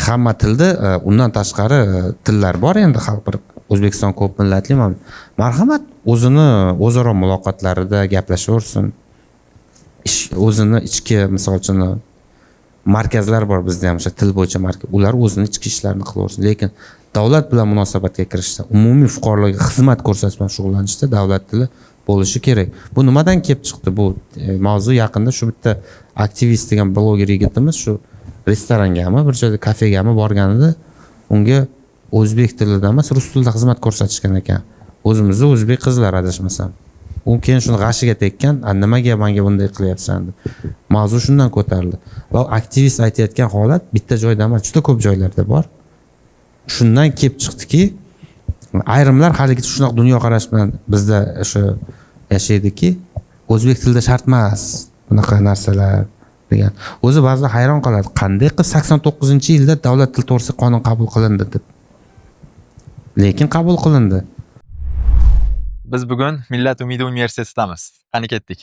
Hamma tilda undan tashqari tillar bor endi xalq bir O'zbekiston ko'p millatli marhamat o'zini o'zaro muloqotlarida gaplashaversin. O'zini ichki misol uchun markazlar bor bizda ham o'sha til bo'yicha markaz. Ular o'zini ichki ishlarini qilaversin. Lekin davlat bilan munosabatga kirishda, umumiy fuqarolarga xizmat ko'rsatish bilan shug'ullanishda davlat tili bo'lishi kerak. Bu nimadan kelib chiqdi? Bu mavzu yaqinda shu bitta aktivist degan bloger yigitimiz shu restorangami, bir joyda kafegami borganida unga o'zbek tilida emas, rus tilida xizmat ko'rsatishgan ekan. O'zimizda o'zbek qizlar adashmasam. U keyin shuni g'ashiga tekkan, nimaga menga bunday qilyapsan deb. Mavzu shundan ko'tarildi. Va aktivist aytayotgan holat bitta joyda emas, juda ko'p joylarda bor. Shundan kelib chiqdiki, ayrimlar haligi shunaqa dunyoqarash bilan bizda o'sha yashaydiki, o'zbek tilida shart emas bunaqa narsalar degan. O'zi ba'zida hayron qoladi, qanday qilib 89-yilda davlat tili to'g'risida qonun qabul qilindi deb. Lekin qabul qilindi. Biz bugun Millat umidi universitetidamiz. Qani ketdik.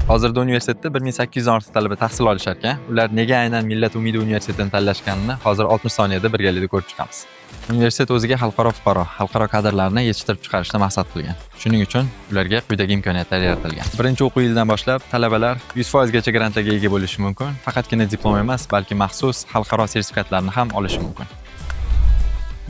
Hozirda universitetda 1800 dan ortiq talaba tahsil olishar ekan. Ular nega aynan Millat umidi universitetini tanlashganini hozir 60 soniyada birgalikda ko'rib chiqamiz. Universitet o'ziga xalqaro fuqaro, xalqaro kadrlarni yetishtirib chiqarishni maqsad qilgan. Shuning uchun ularga quyidagi imkoniyatlar yaratilgan. Birinchi o'quv yilidan boshlab talabalar 100% gacha grantlarga ega bo'lishi mumkin. Faqatgina diplom emas, balki maxsus xalqaro sertifikatlarni ham olishi mumkin.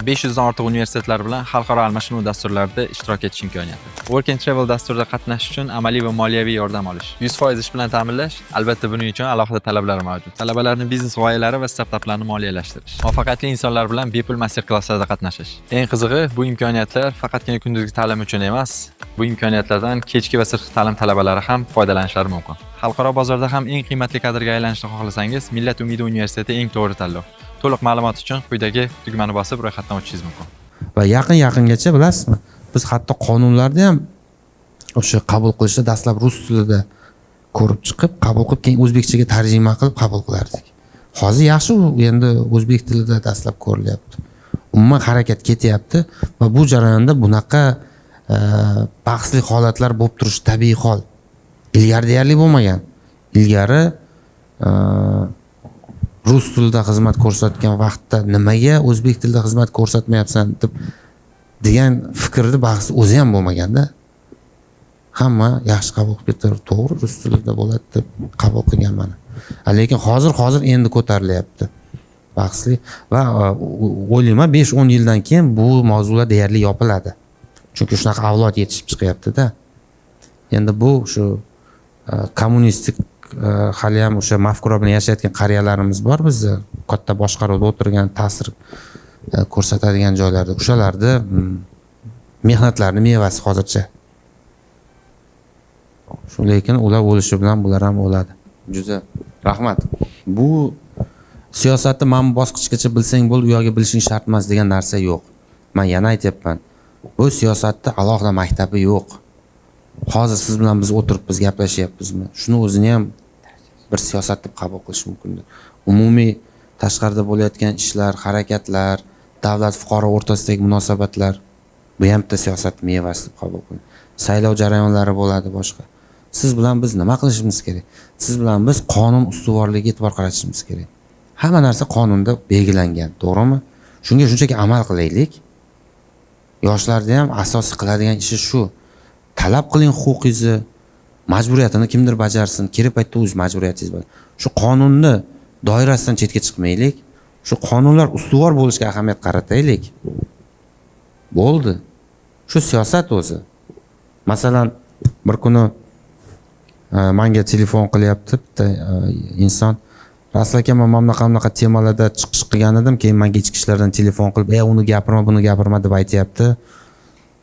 500 dan ortiq universitetlar bilan xalqaro almashinuv dasturlarida ishtirok etish imkoniyati. Work and Travel dasturida qatnashish uchun amaliy va moliyaviy yordam olish. 100% ish bilan ta'minlash, albatta buning uchun alohida talablar mavjud. Talabalarning biznes g'oyalari va startaplarni moliyalashtirish. Muvaffaqiyatli insonlar bilan bepul master klasslarda qatnashish. Eng qizig'i, bu imkoniyatlar faqatgina kunduzgi ta'lim uchun emas, bu imkoniyatlardan kechki va sirtqi ta'lim talabalari ham foydalanishlari mumkin. Xalqaro bozorda ham eng qiymatli kadrga aylanishni xohlasangiz, Millat umidi universiteti eng to'g'ri tanlov. To'liq ma'lumot uchun quyidagi tugmani bosib ro'yxatdan o'tishingiz mumkin. Va yaqingacha bilasizmi, biz hatto qonunlarda ham o'sha qabul qilishda dastlab rus tilida ko'rib chiqib, qabul qilib, keyin o'zbekchaga tarjima qilib qabul qilardik. Hozir yaxshi u endi o'zbek tilida dastlab ko'rilyapti. Umuman harakat ketyapti va bu jarayonda bunaqa bahsli holatlar bo'lib turishi tabiiy hol. Ilgari deyarli bo'lmagan. Ilgari rus tilida xizmat ko'rsatgan vaqtda nimaga o'zbek tilida xizmat ko'rsatmayapsan deb degan fikrni bahs o'zi ham bo'lmaganda, hamma yaxshi qabul qilib ketdi, to'g'ri rus tilida bo'ladi deb qabul qilganman. Lekin hozir endi ko'tarilyapti bahsli va o'ylayman 5-10 yildan keyin bu mavzular deyarli yopiladi. Chunki shunaqa avlod yetishib chiqyapti-da. Endi bu shu kommunistik hali ham o'sha mafkura bilan yashayotgan qariyalarimiz bor bizda, katta boshqaruvda o'tirgan, ta'sir ko'rsatadigan joylarda, o'shalarda mehnatlarning mevasi hozircha. Shu lekin ular o'lishi bilan bular ham o'ladi. Juda rahmat. Bu siyosatni mana bu bosqichgacha bilsang bo'ldi, u yoqga bilishing shart emas degan narsa yo'q. Men yana aytyapman. Bu siyosatda alohida maktabi yo'q. Hozir siz bilan biz o'tiribmiz, gaplashyapmizmi? Shuni o'zini ham bir siyosat deb qabul qilish mumkin. Umumiy tashqarida bo'layotgan ishlar, harakatlar, davlat fuqaro o'rtasidagi munosabatlar bu ham bitta siyosat mevasi deb qabul qiling. Saylov jarayonlari bo'ladi boshqa. Siz bilan biz nima qilishimiz kerak? Siz bilan biz qonun ustuvorligiga e'tibor qaratishimiz kerak. Hamma narsa qonunda belgilangan, to'g'rimi? Shunga shunchaki amal qilaylik. Yoshlarda ham asosiy qiladigan ishi shu. Talab qiling huquqingizni, majburiyatini kimdir bajarsin, kerak paytda o'z majburiyatingiz bor. Shu qonunni doirasidan chetga chiqmaylik. Shu qonunlar ustuvor bo'lishiga ahamiyat qarataylik. Bo'ldi. Shu siyosat o'zi. Masalan, bir kuni menga telefon qilyapti bitta inson. Rasul aka, men mana bunaqa temalarda chiqish qilgan edim, keyin menga ichki ishlardan telefon qilib, uni gapirma, buni gapirma deb aytayapti.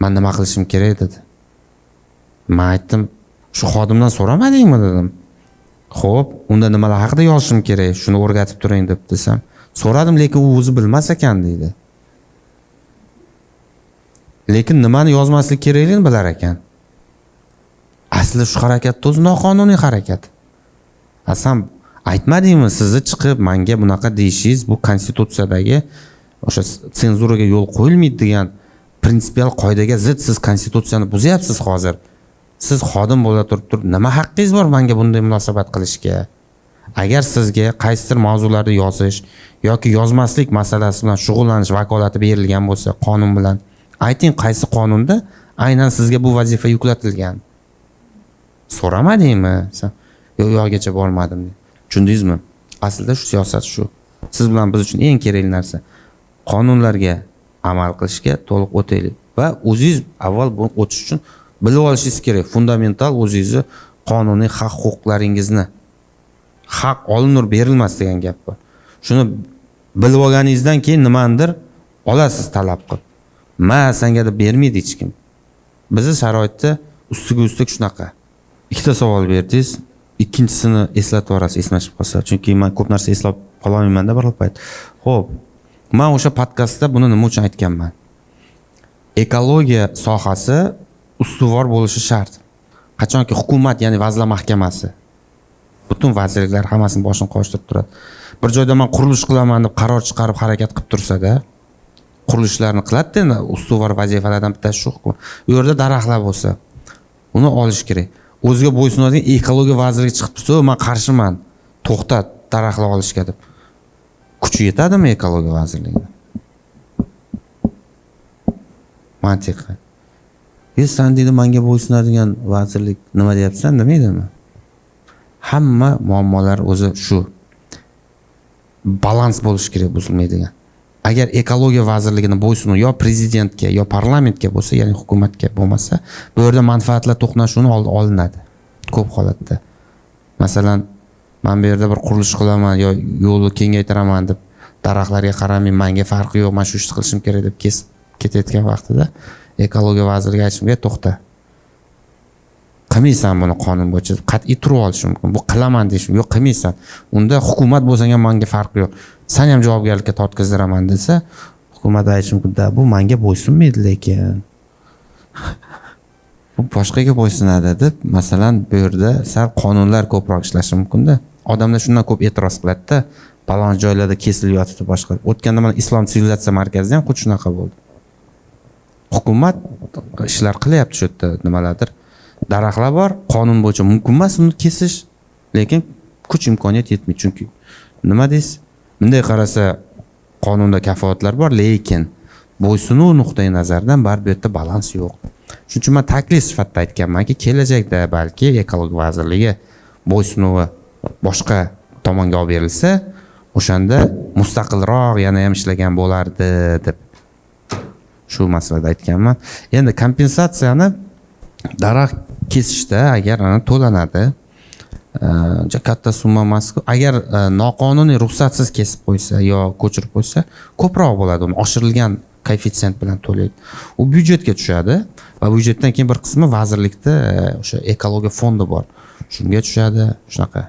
Men nima qilishim kerak dedi. Men aytdim, shu xodimdan so'ramadingmi dedim. Xo'p, unda nimalar haqida yozishim kerak, shuni o'rgatib turing deb desam, so'radim, lekin u o'zi bilmas ekan deydi. Lekin nimani yozmaslik kerakligini bilar ekan. Asli shu harakatda o'zi noqonuniy harakat. Asam aytmadingmi, sizni chiqib menga bunaqa deyishingiz bu konstitutsiyadagi o'sha senzuraga yo'l qo'yilmaydi degan prinsipial qoidaga zid. Siz konstitutsiyani buzyapsiz hozir. Siz xodim bo'la turib nima haqqingiz bor menga bunday munosabat qilishga? Agar sizga qaysidir mavzularda yozish yoki yozmaslik masalasi bilan shug'ullanish vakolati berilgan bo'lsa qonun bilan, ayting qaysi qonunda aynan sizga bu vazifa yuklatilgan? So'ramadingmi? Yo'q, yo'qgacha bormadim. Tushundingizmi? Aslida shu siyosat shu. Siz bilan biz uchun eng kerakli narsa qonunlarga amal qilishga to'liq o'taylik va o'zingiz avval bu o'tish uchun bilib olishingiz kerak. Fundamental o'zingizni qonuniy haq-huquqlaringizni. Haq olinur berilmas degan gap bor. Shuni bilib olganingizdan keyin nimandir olasiz talab qilib. Senga deb bermaydi hech kim. Bizni sharoitda ustiga ustak shunaqa. Ikkita savol berdingiz. Ikkinchisini eslatib yuborasiz, esmashib qolsa. Chunki men ko'p narsa eslab qololmayman-da bir payt. Xo'p, men o'sha podkastda buni nima uchun aytganman? Ekologiya sohasi ustuvor bo'lishi shart. Qachonki hukumat, ya'ni Vazirlar Mahkamasi butun vazirliklar hammasini boshini qo'shtirib turadi. Bir joyda men qurilish qilaman deb qaror chiqarib harakat qilib tursa-da, qurilishlarni qiladi-da, ustuvor vazifalardan bittasi shu. U yerda daraxtlar bo'lsa, uni olish kerak. O'ziga bo'ysunadigan ekologiya vazirligi chiqib tursa, men qarshiman. To'xtat, daraxtlar olishga deb. Kuchi yetadimi ekologiya vazirligiga? Mantiqi. Sen deydi menga bo'ysunadigan vazirlik nima deyapsan demaydimi? Hamma muammolar o'zi shu. Balans bo'lish kerak, buzilmaydigan. Agar ekologiya vazirligini bo'ysunu yo prezidentga yo parlamentga bo'lsa, ya'ni hukumatga bo'lmasa, bu yerda manfaatlar to'qnashuvini olinadi. Ko'p holatda. Masalan, men bu yerda bir qurilish qilaman yo yo'lni kengaytiraman deb daraxtlarga qaramay, menga farqi yo'q, men shu ishni qilishim kerak deb kesib ketayotgan vaqtida ekologiya vaziriga aytishimga to'xta. Qilmaysan buni qonun bo'yicha, qat'iy turib olish mumkin. Bu qilaman deyishim, yo'q qilmaysan. Unda hukumat bo'lsang ham menga farqi yo'q. Sen ham javobgarlikka tortkaziraman desa, hukumat aytishi mumkin-da, bu menga bo'ysunmaydi lekin. Bu boshqaga bo'ysunadi deb, masalan, bu yerda sal qonunlar ko'proq ishlashi mumkin-da. Odamlar shundan ko'p e'tiroz qiladi-da, balon joylarda kesilib yotibdi boshqa. O'tganda mana Islom sivilizatsiya markazida ham xuddi shunaqa bo'ldi. Hukumat ishlar qilyapti shu yerda nimalardir. Daraxtlar bor, qonun bo'yicha mumkin emas uni kesish, lekin kuch imkoniyat yetmaydi. Chunki nima deysiz? Bunday qarasa qonunda kafolatlar bor, lekin bo'ysunuv nuqtai nazaridan baribir bu yerda balans yo'q. Shuning uchun men taklif sifatida aytganmanki, kelajakda balki ekologiya vazirligi bo'ysunuvi boshqa tomonga olib berilsa, o'shanda mustaqilroq yana ham ishlagan bo'lardi deb shu masalada aytganman. Endi kompensatsiyani daraxt kesishda agar to'lanadi, juda katta summa emas. Agar noqonuniy ruxsatsiz kesib qo'ysa yo ko'chirib qo'ysa, ko'proq bo'ladi. Uni oshirilgan koeffitsient bilan to'laydi. U byudjetga tushadi va byudjetdan keyin bir qismi vazirlikda o'sha ekologiya fondi bor. Shunga tushadi. Shunaqa.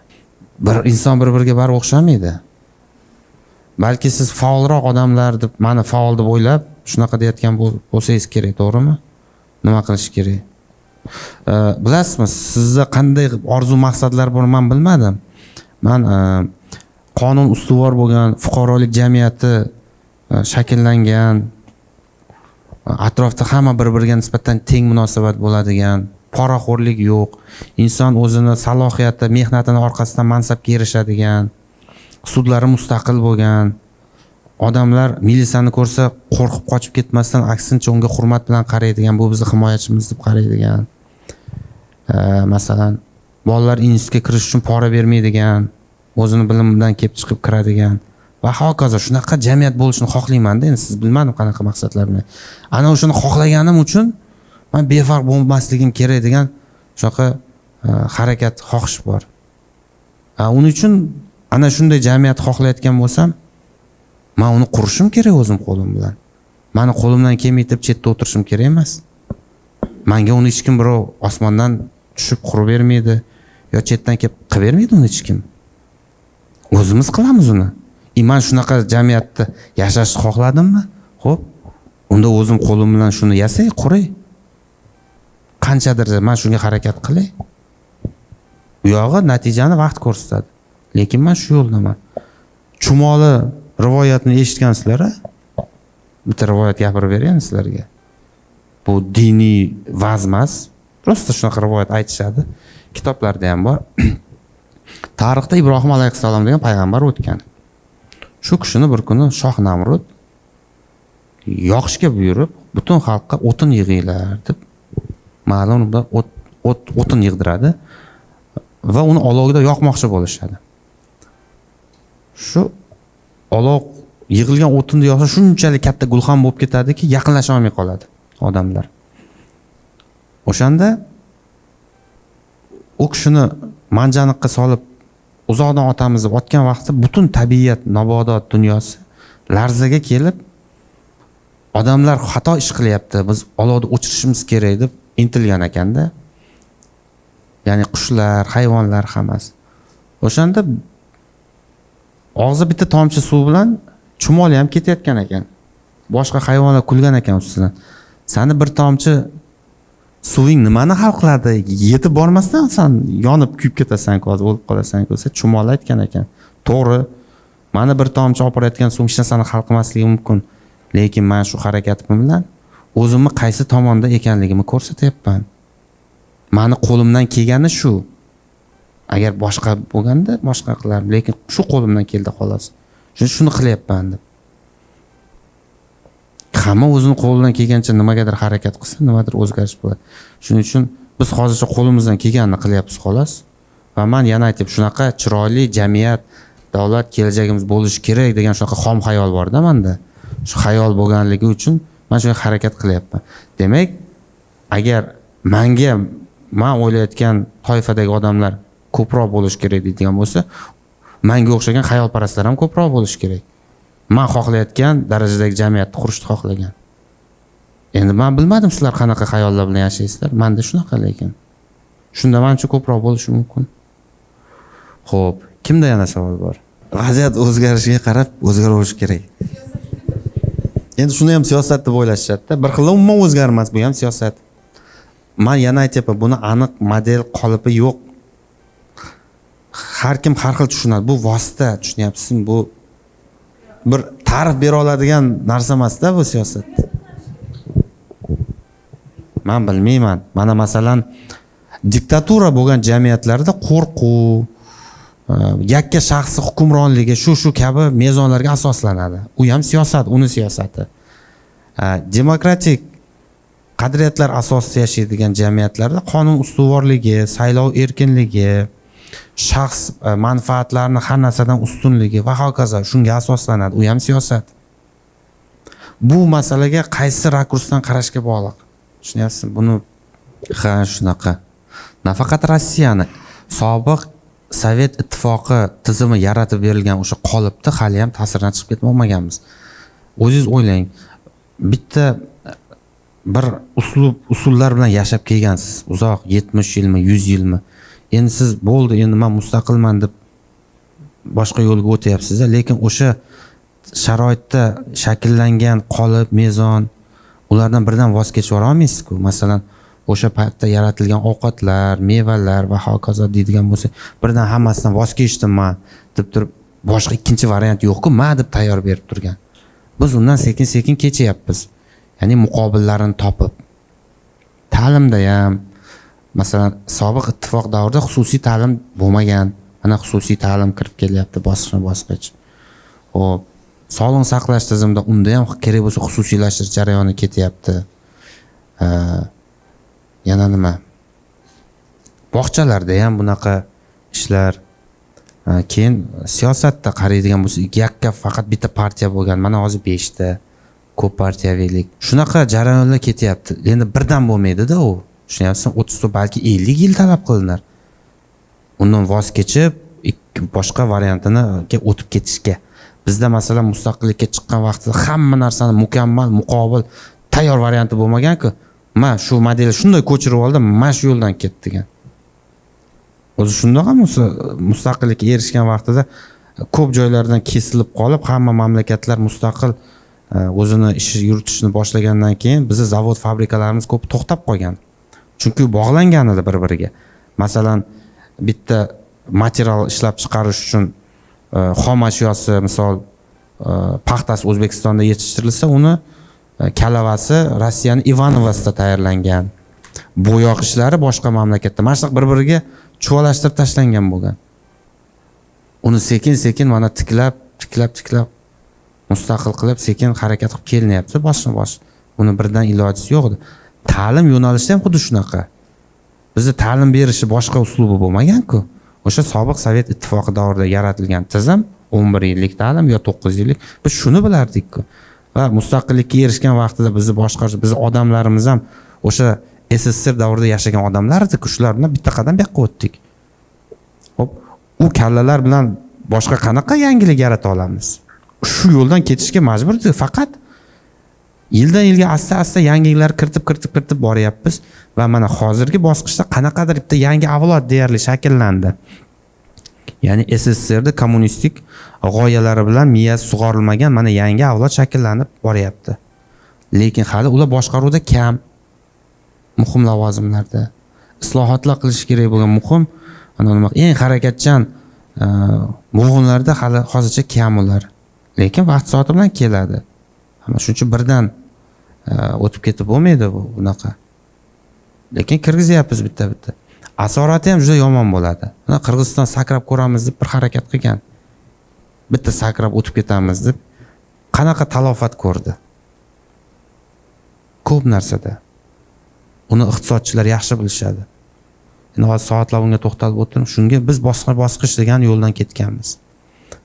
Bir inson bir-biriga baribir o'xshamaydi. Balki siz faolroq odamlar deb, meni faol deb o'ylab, shunaqa deyotgan bo'lsangiz kerak, to'g'rimi? Nima qilish kerak? Bilasizmi, sizda qanday orzu maqsadlar bor men bilmadim. Men qonun ustuvor bo'lgan fuqarolik jamiyati shakllangan, atrofda hamma bir-biriga nisbatan teng munosabat bo'ladigan, poraxo'rlik yo'q, inson o'zini salohiyati, mehnatini orqasidan mansabga erishadigan, sudlari mustaqil bo'lgan, odamlar militsiyani ko'rsa qo'rqib qochib ketmasdan aksincha unga hurmat bilan qaraydigan, bu bizni himoyachimiz deb qaraydigan. Masalan, bolalar institutga kirish uchun pora bermaydigan, o'zini bilimidan kelib chiqib kiradigan va hokazo. Shunaqa jamiyat bo'lishini xohlayman-da. Endi siz bilmadim qanaqa maqsadlar bilan. Ana o'shani xohlaganim uchun men befarq bo'lmasligim kerak degan shunaqa harakat, xohish bor. Uning uchun ana shunday jamiyat xohlayotgan bo'lsam, men uni qurishim kerak o'zim qo'lim bilan. Meni qo'limdan kelmaydi deb chetda o'tirishim kerak emas. Menga uni hech kim birov osmondan tushib qurib bermaydi yo chetdan kelib qilib bermaydi uni hech kim. O'zimiz qilamiz uni. Men shunaqa jamiyatda yashashni xohladimmi? Xo'p, unda o'zim qo'lim bilan shuni yasay, quray. Qanchadir men shunga harakat qilay. Bu yog'i natijani vaqt ko'rsatadi. Lekin men shu yo'ldaman. Chumoli rivoyatni eshitgansizlar-a? Bitta rivoyat gapirib beraman sizlarga. Bu diniy vaz emas, prosta shunaqa rivoyat aytishadi. Kitoblarda ham bor. Tarixda Ibrohim alayhissalom degan payg'ambar o'tgan. Shu kishini bir kuni Shoh Namrud yoqishga buyurib, butun xalqqa o'tin yig'inglar deb ma'lum bir o'tin yig'diradi va uni olovda yoqmoqchi bo'lishadi. Shu olov yig'ilgan o'tinni yoqsa shunchalik katta gulxan bo'lib ketadiki, yaqinlasha olmay qoladi odamlar. O'shanda u kishini manjaniqqa solib uzoqdan otamizni otgan vaqtda butun tabiat, nabodot dunyosi larzaga kelib, odamlar xato ish qilyapti, biz olovni o'chirishimiz kerak deb intilgan ekanda. Ya'ni qushlar, hayvonlar hammasi. O'shanda og'zi bitta tomchi suv bilan chumoli ham ketayotgan ekan. Boshqa hayvonlar kulgan ekan ustidan. Sani bir tomchi suving nimani hal qiladi? Yetib bormasdan sen yonib kuyib ketasan-ku, o'lib qolasan-ku, desa chumoli aytgan ekan. To'g'ri. Meni bir tomchi olib borayotgan suv hech narsani hal qilmasligi mumkin. Lekin men shu harakatim bilan o'zimni qaysi tomonda ekanligimni ko'rsatyapman. Meni qo'limdan kelgani shu. Agar boshqa bo'lganda boshqa qilardim, lekin shu qo'limdan keldi xolos. Shuni qilyapman deb. Hamma o'zining qo'lidan kelgancha nimagadir harakat qilsa, nimadir o'zgarish bo'ladi. Shuning uchun biz hozircha qo'limizdan kelganini qilyapmiz xolos. Va men yana aytib, shunaqa chiroyli jamiyat, davlat kelajagimiz bo'lishi kerak degan shunaqa xom xayol bor-da menda. Shu xayol bo'lganligi uchun men shunga harakat qilyapman. Demak, agar men o'ylayotgan toifadagi odamlar ko'proq bo'lish kerak deydigan bo'lsa, menga o'xshagan xayolparastlar ham ko'proq bo'lish kerak. Men xohlayotgan darajadagi jamiyatni qurishni xohlagan. Endi men bilmadim sizlar qanaqa xayollar bilan yashaysizlar. Menda shunaqa lekin. Shunda mencha ko'proq bo'lishi mumkin. Xo'p, kimda yana savol bor? Vaziyat o'zgarishiga qarab o'zgarish kerak. Endi shuni ham siyosat deb o'ylashadi-da. Bir xil umuman o'zgarmas, bu ham siyosat. Men yana aytayapman, buni aniq model qolipi yo'q. Har kim har xil tushunadi. Bu vosita, tushunyapsizmi? Bu bir ta'rif bera oladigan narsa emas-da bu siyosat. Men bilmayman. Mana masalan, diktatura bo'lgan jamiyatlarda qo'rquv, yakka shaxsi hukmronligi shu kabi mezonlarga asoslanadi. U ham siyosat, uni siyosati. Demokratik qadriyatlar asosida yashaydigan jamiyatlarda qonun ustuvorligi, saylov erkinligi, shaxs manfaatlarini har narsadan ustunligi va hokazo shunga asoslanadi. U ham siyosat. Bu masalaga qaysi rakursdan qarashga bog'liq. Tushunyapsizmi? Buni shunaqa. Nafaqat Rossiyani, sobiq Sovet ittifoqi tizimi yaratib berilgan o'sha qolipda hali ham ta'sirdan chiqib ketmaganmiz. O'zingiz o'ylang. Bitta bir usullar bilan yashab kelgansiz. Uzoq 70 yilmi, 100 yilmi. Endi siz bo'ldi, endi men mustaqilman deb boshqa yo'lga o'tyapsiz, lekin o'sha sharoitda shakllangan qolip, mezon, ulardan birdan voz kechib olmaysiz-ku. Masalan, o'sha paytda yaratilgan ovqatlar, mevalar va hokazo deydigan bo'lsa, birdan hammasidan voz kechdim men deb turib, boshqa ikkinchi variant yo'q-ku, men deb tayyor berib turgan. Biz undan sekin-sekin kechyapmiz. Ya'ni muqobillarini topib. Ta'limda ham masalan, sobiq ittifoq davrida xususiy ta'lim bo'lmagan. ana xususiy ta'lim kirib kelyapti bosqich. Hop, sog'liqni saqlash tizimida unda ham kerak bo'lsa xususiylashtirish jarayoni ketyapti. Yana nima? Bog'chalarda ham bunaqa ishlar. Keyin siyosatda qaraydigan bo'lsak, yakka faqat bitta partiya bo'lgan, mana hozir 5 ta ko'p partiyaviylik. Shunaqa jarayonlar ketyapti. Endi birdan bo'lmaydi-da u. Tushunyapsizmi? 30 balki 50 yil talab qilinar. Undan voz kechib, boshqa variantini o'tib ketishga. Bizda masalan mustaqillikka chiqqan vaqtida hamma narsani mukammal, muqobil, tayyor varianti bo'lmagan-ku. Men shu modelni shunday ko'chirib oldim, men shu yo'ldan ketdim degan. O'zi shundoq ham mustaqillikka erishgan vaqtida ko'p joylardan kesilib qolib, hamma mamlakatlar mustaqil o'zini ish yuritishni boshlagandan keyin bizning zavod, fabrikalarimiz ko'p to'xtab qolgan. Chunki bog'langan edi bir-biriga. Masalan, bitta material ishlab chiqarish uchun xom ashyosi, misol paxtasi O'zbekistonda yetishtirilsa, uni kalavasi Rossiyaning Ivanovosida tayyorlangan. Bo'yoq ishlari boshqa mamlakatda. Mana shu bir-biriga chuvalashtirib tashlangan bo'lgan. Uni sekin-sekin mana tiklab mustaqil qilib, sekin harakat qilib kelinyapti boshma-bosh. Uni birdan ilojisi yo'q edi. Ta'lim yo'nalishi ham xuddi shunaqa. Bizda ta'lim berishi boshqa uslubi bo'lmagan-ku. O'sha sobiq Sovet ittifoqi davrida yaratilgan tizim 11 yillik ta'lim yo 9 yillik. Biz shuni bilardik-ku. Va mustaqillikka erishgan vaqtida bizni boshqarish, bizni odamlarimiz ham o'sha SSSR davrida yashagan odamlar edi-ku. Shular bilan bitta qadam bu yoqqa o'tdik. Hop, u kallalar bilan boshqa qanaqa yangilik yarata olamiz? Shu yo'ldan ketishga majburdik. Faqat yildan yilga asta-asta yangiliklar kiritib boryapmiz va mana hozirgi bosqichda qanaqadir bitta yangi avlod deyarli shakllandi. Ya'ni SSSRda kommunistik g'oyalari bilan miyasi sug'orilmagan mana yangi avlod shakllanib boryapti. Lekin hali ular boshqaruvda kam. Muhim lavozimlarda islohotlar qilish kerak bo'lgan muhim eng harakatchan bo'g'inlarda hali hozircha kam ular. Lekin vaqt soati bilan keladi. Hamma shuncha birdan o'tib ketib bo'lmaydi bunaqa. Lekin kirgizyapmiz bitta-bitta. Asorati ham juda yomon bo'ladi. Mana Qirg'iziston sakrab ko'ramiz deb bir harakat qilgan. Bitta sakrab o'tib ketamiz deb qanaqa talofat ko'rdi. Ko'p narsada. Uni iqtisodchilar yaxshi bilishadi. Endi hozir soatlab unga to'xtalib o'tirib, shunga biz bosqich degan yo'ldan ketganmiz.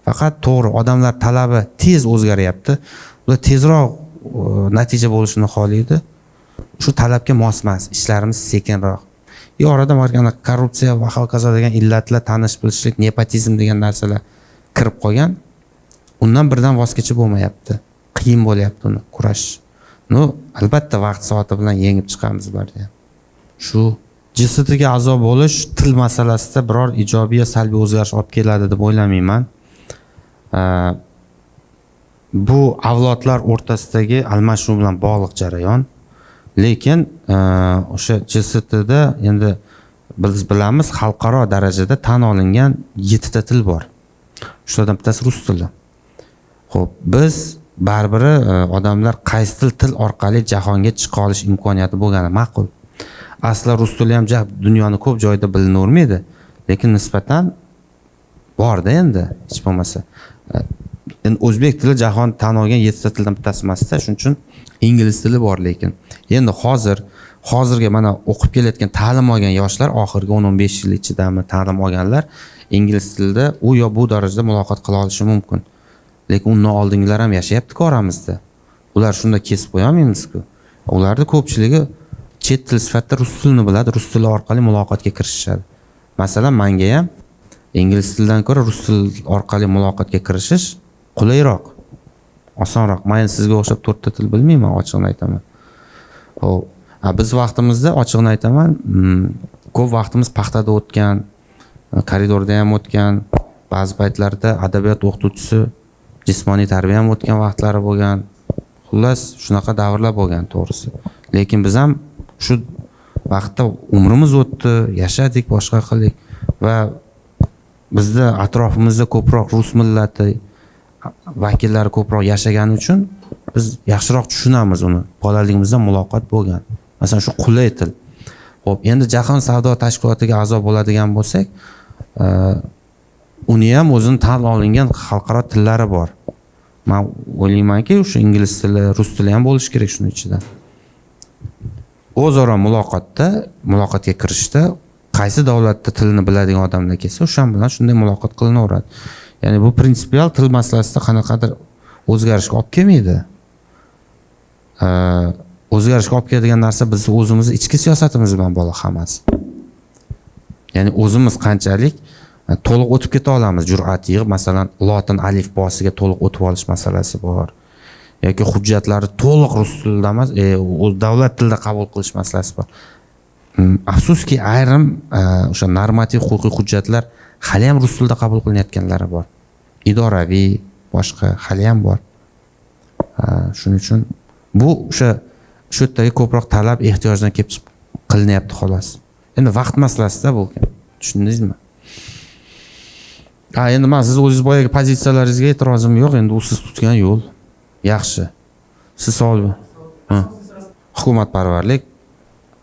Faqat to'g'ri, odamlar talabi tez o'zgaryapti. Ular tezroq natija bo'lishini xohlaydi. Shu talabga mos emas, ishlarimiz sekinroq. Orada mana korrupsiya va hokazo degan illatlar, tanish bilishlik, nepotizm degan narsalar kirib qolgan. Undan birdan voz kechib bo'lmayapti. Qiyin bo'lyapti uni kurashish. Albatta vaqt soati bilan yengib chiqamiz bularni ham. Shu JSTga a'zo bo'lish til masalasida biror ijobiy yo salbiy o'zgarish olib keladi deb o'ylamayman. Bu avlodlar o'rtasidagi almashuv bilan bog'liq jarayon. Lekin o'sha JSTda endi biz bilamiz, xalqaro darajada tan olingan 7 ta til bor. Shulardan bittasi rus tili. Xo'p, biz baribir odamlar qaysi til orqali jahonga chiqa olish imkoniyati bo'lgani ma'qul. Asli rus tili ham dunyoning ko'p joyida bilinavermaydi, lekin nisbatan bor-da endi, hech bo'lmasa. Endi o'zbek tili jahon tan olgan 7 ta tildan bittasi emas-da, shuning uchun ingliz tili bor. Lekin endi hozirga mana o'qib kelayotgan, ta'lim olgan yoshlar, oxirgi 10-15 yil ichidami ta'lim olganlar ingliz tilida u yo bu darajada muloqot qila olishi mumkin. Lekin undan oldingilar ham yashayapti-ku oramizda. Ular shunda kesib qo'ya olmaymiz-ku. Ularning ko'pchiligi chet til sifatida rus tilini biladi, rus tili orqali muloqotga kirishadi. Masalan, menga ham ingliz tilidan ko'ra rus tili orqali muloqotga kirishish qulayroq, osonroq. Men sizga o'xshab 4 ta til bilmayman, ochiqni aytaman. Xo'p, biz vaqtimizda ochiqni aytaman, ko'p vaqtimiz paxtada o'tgan, koridorda ham o'tgan, ba'zi paytlarda adabiyot o'qituvchisi, jismoniy tarbiya ham o'tgan vaqtlari bo'lgan. Xullas, shunaqa davrlar bo'lgan, to'g'risi. Lekin biz ham shu vaqtda umrimiz o'tdi, yashadik, boshqa qildik va bizda atrofimizda ko'proq rus millati vakillari ko'proq yashagani uchun biz yaxshiroq tushunamiz uni. Bolaligimizda muloqot bo'lgan. Masalan, shu qulay til. Xo'p, endi Jahon savdo tashkilotiga a'zo bo'ladigan bo'lsak, uni ham o'zini tan olingan xalqaro tillari bor. Men o'ylaymanki, o'sha ingliz tili, rus tili ham bo'lishi kerak shuning ichida. O'zaro muloqotga kirishda qaysi davlatda tilni biladigan odamlar kelsa, o'sha bilan shunday muloqot qilinaveradi. Ya'ni bu prinsipial til masalasida qanaqadir o'zgarishga olib kelmaydi. O'zgarishga olib keladigan narsa bizni o'zimiz ichki siyosatimiz bilan bog'liq hammasi. Ya'ni o'zimiz qanchalik to'liq o'tib keta olamiz, jur'at yig'ib, masalan, lotin alifbosiga to'liq o'tib olish masalasi bor. Yoki hujjatlari to'liq rus tilida emas, davlat tilida qabul qilish masalasi bor. Afsuski, ayrim o'sha normativ huquqiy hujjatlar hali ham rus tilida qabul qilinayotganlari bor. Idoraviy, boshqa hali ham bor. Shuning uchun bu o'sha shu yerdagi ko'proq talab ehtiyojdan kelib chiqib qilinyapti xolos. Endi vaqt masalasida bu. Tushundingizmi? Endi men siz o'zingiz boyagi pozitsiyalaringizga e'tirozim yo'q, endi u siz tutgan yo'l yaxshi. Siz savol hukumatparvarlik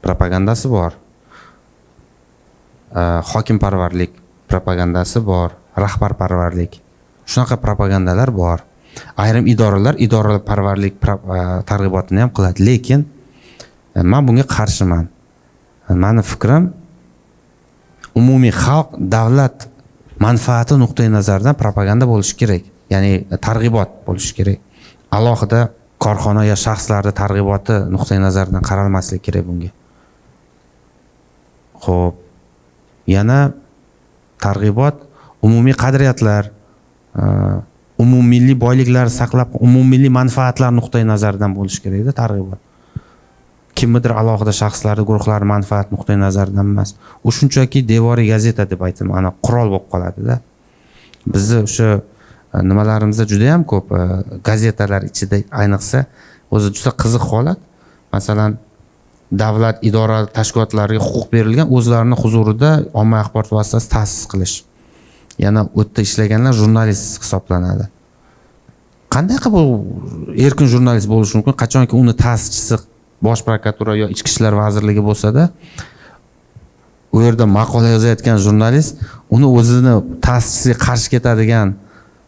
propagandasi bor. Hokimparvarlik propagandasi bor, rahbarparvarlik. Shunaqa propagandalar bor. Ayrim idoraparvarlik targ'ibotini ham qiladi, lekin men bunga qarshiman. Meni fikrim, umumiy xalq, davlat manfaati nuqtai nazaridan propaganda bo'lishi kerak. Ya'ni targ'ibot bo'lishi kerak. Alohida korxona yo shaxslarning targ'iboti nuqtai nazaridan qaralmasligi kerak bunga. Xo'p, yana targ'ibot umumiy qadriyatlar, umummilliy boyliklar saqlab, umummilliy manfaatlar nuqtai nazaridan bo'lishi kerak-da targ'ibot. Kimnidir alohida shaxslarning, guruhlarning manfaat nuqtai nazaridan emas. U shunchaki devoriy gazeta deb aytaman, ana qurol bo'lib qoladi-da. Bizni o'sha nimalarimizda juda ham ko'p gazetalar ichida ayniqsa o'zi juda qiziq holat. Masalan, davlat idora tashkilotlariga huquq berilgan, o'zlarining huzurida ommaviy axborot vositasi ta'sis qilish. Yana o'tda ishlaganlar jurnalist hisoblanadi. Qanday qilib erkin jurnalist bo'lish mumkin? Qachonki uni ta'sischisi Bosh prokuratura yo Ichki ishlar vazirligi bo'lsa-da, u yerda maqola yozayotgan jurnalist uni o'zini ta'sischisiga qarshi ketadigan,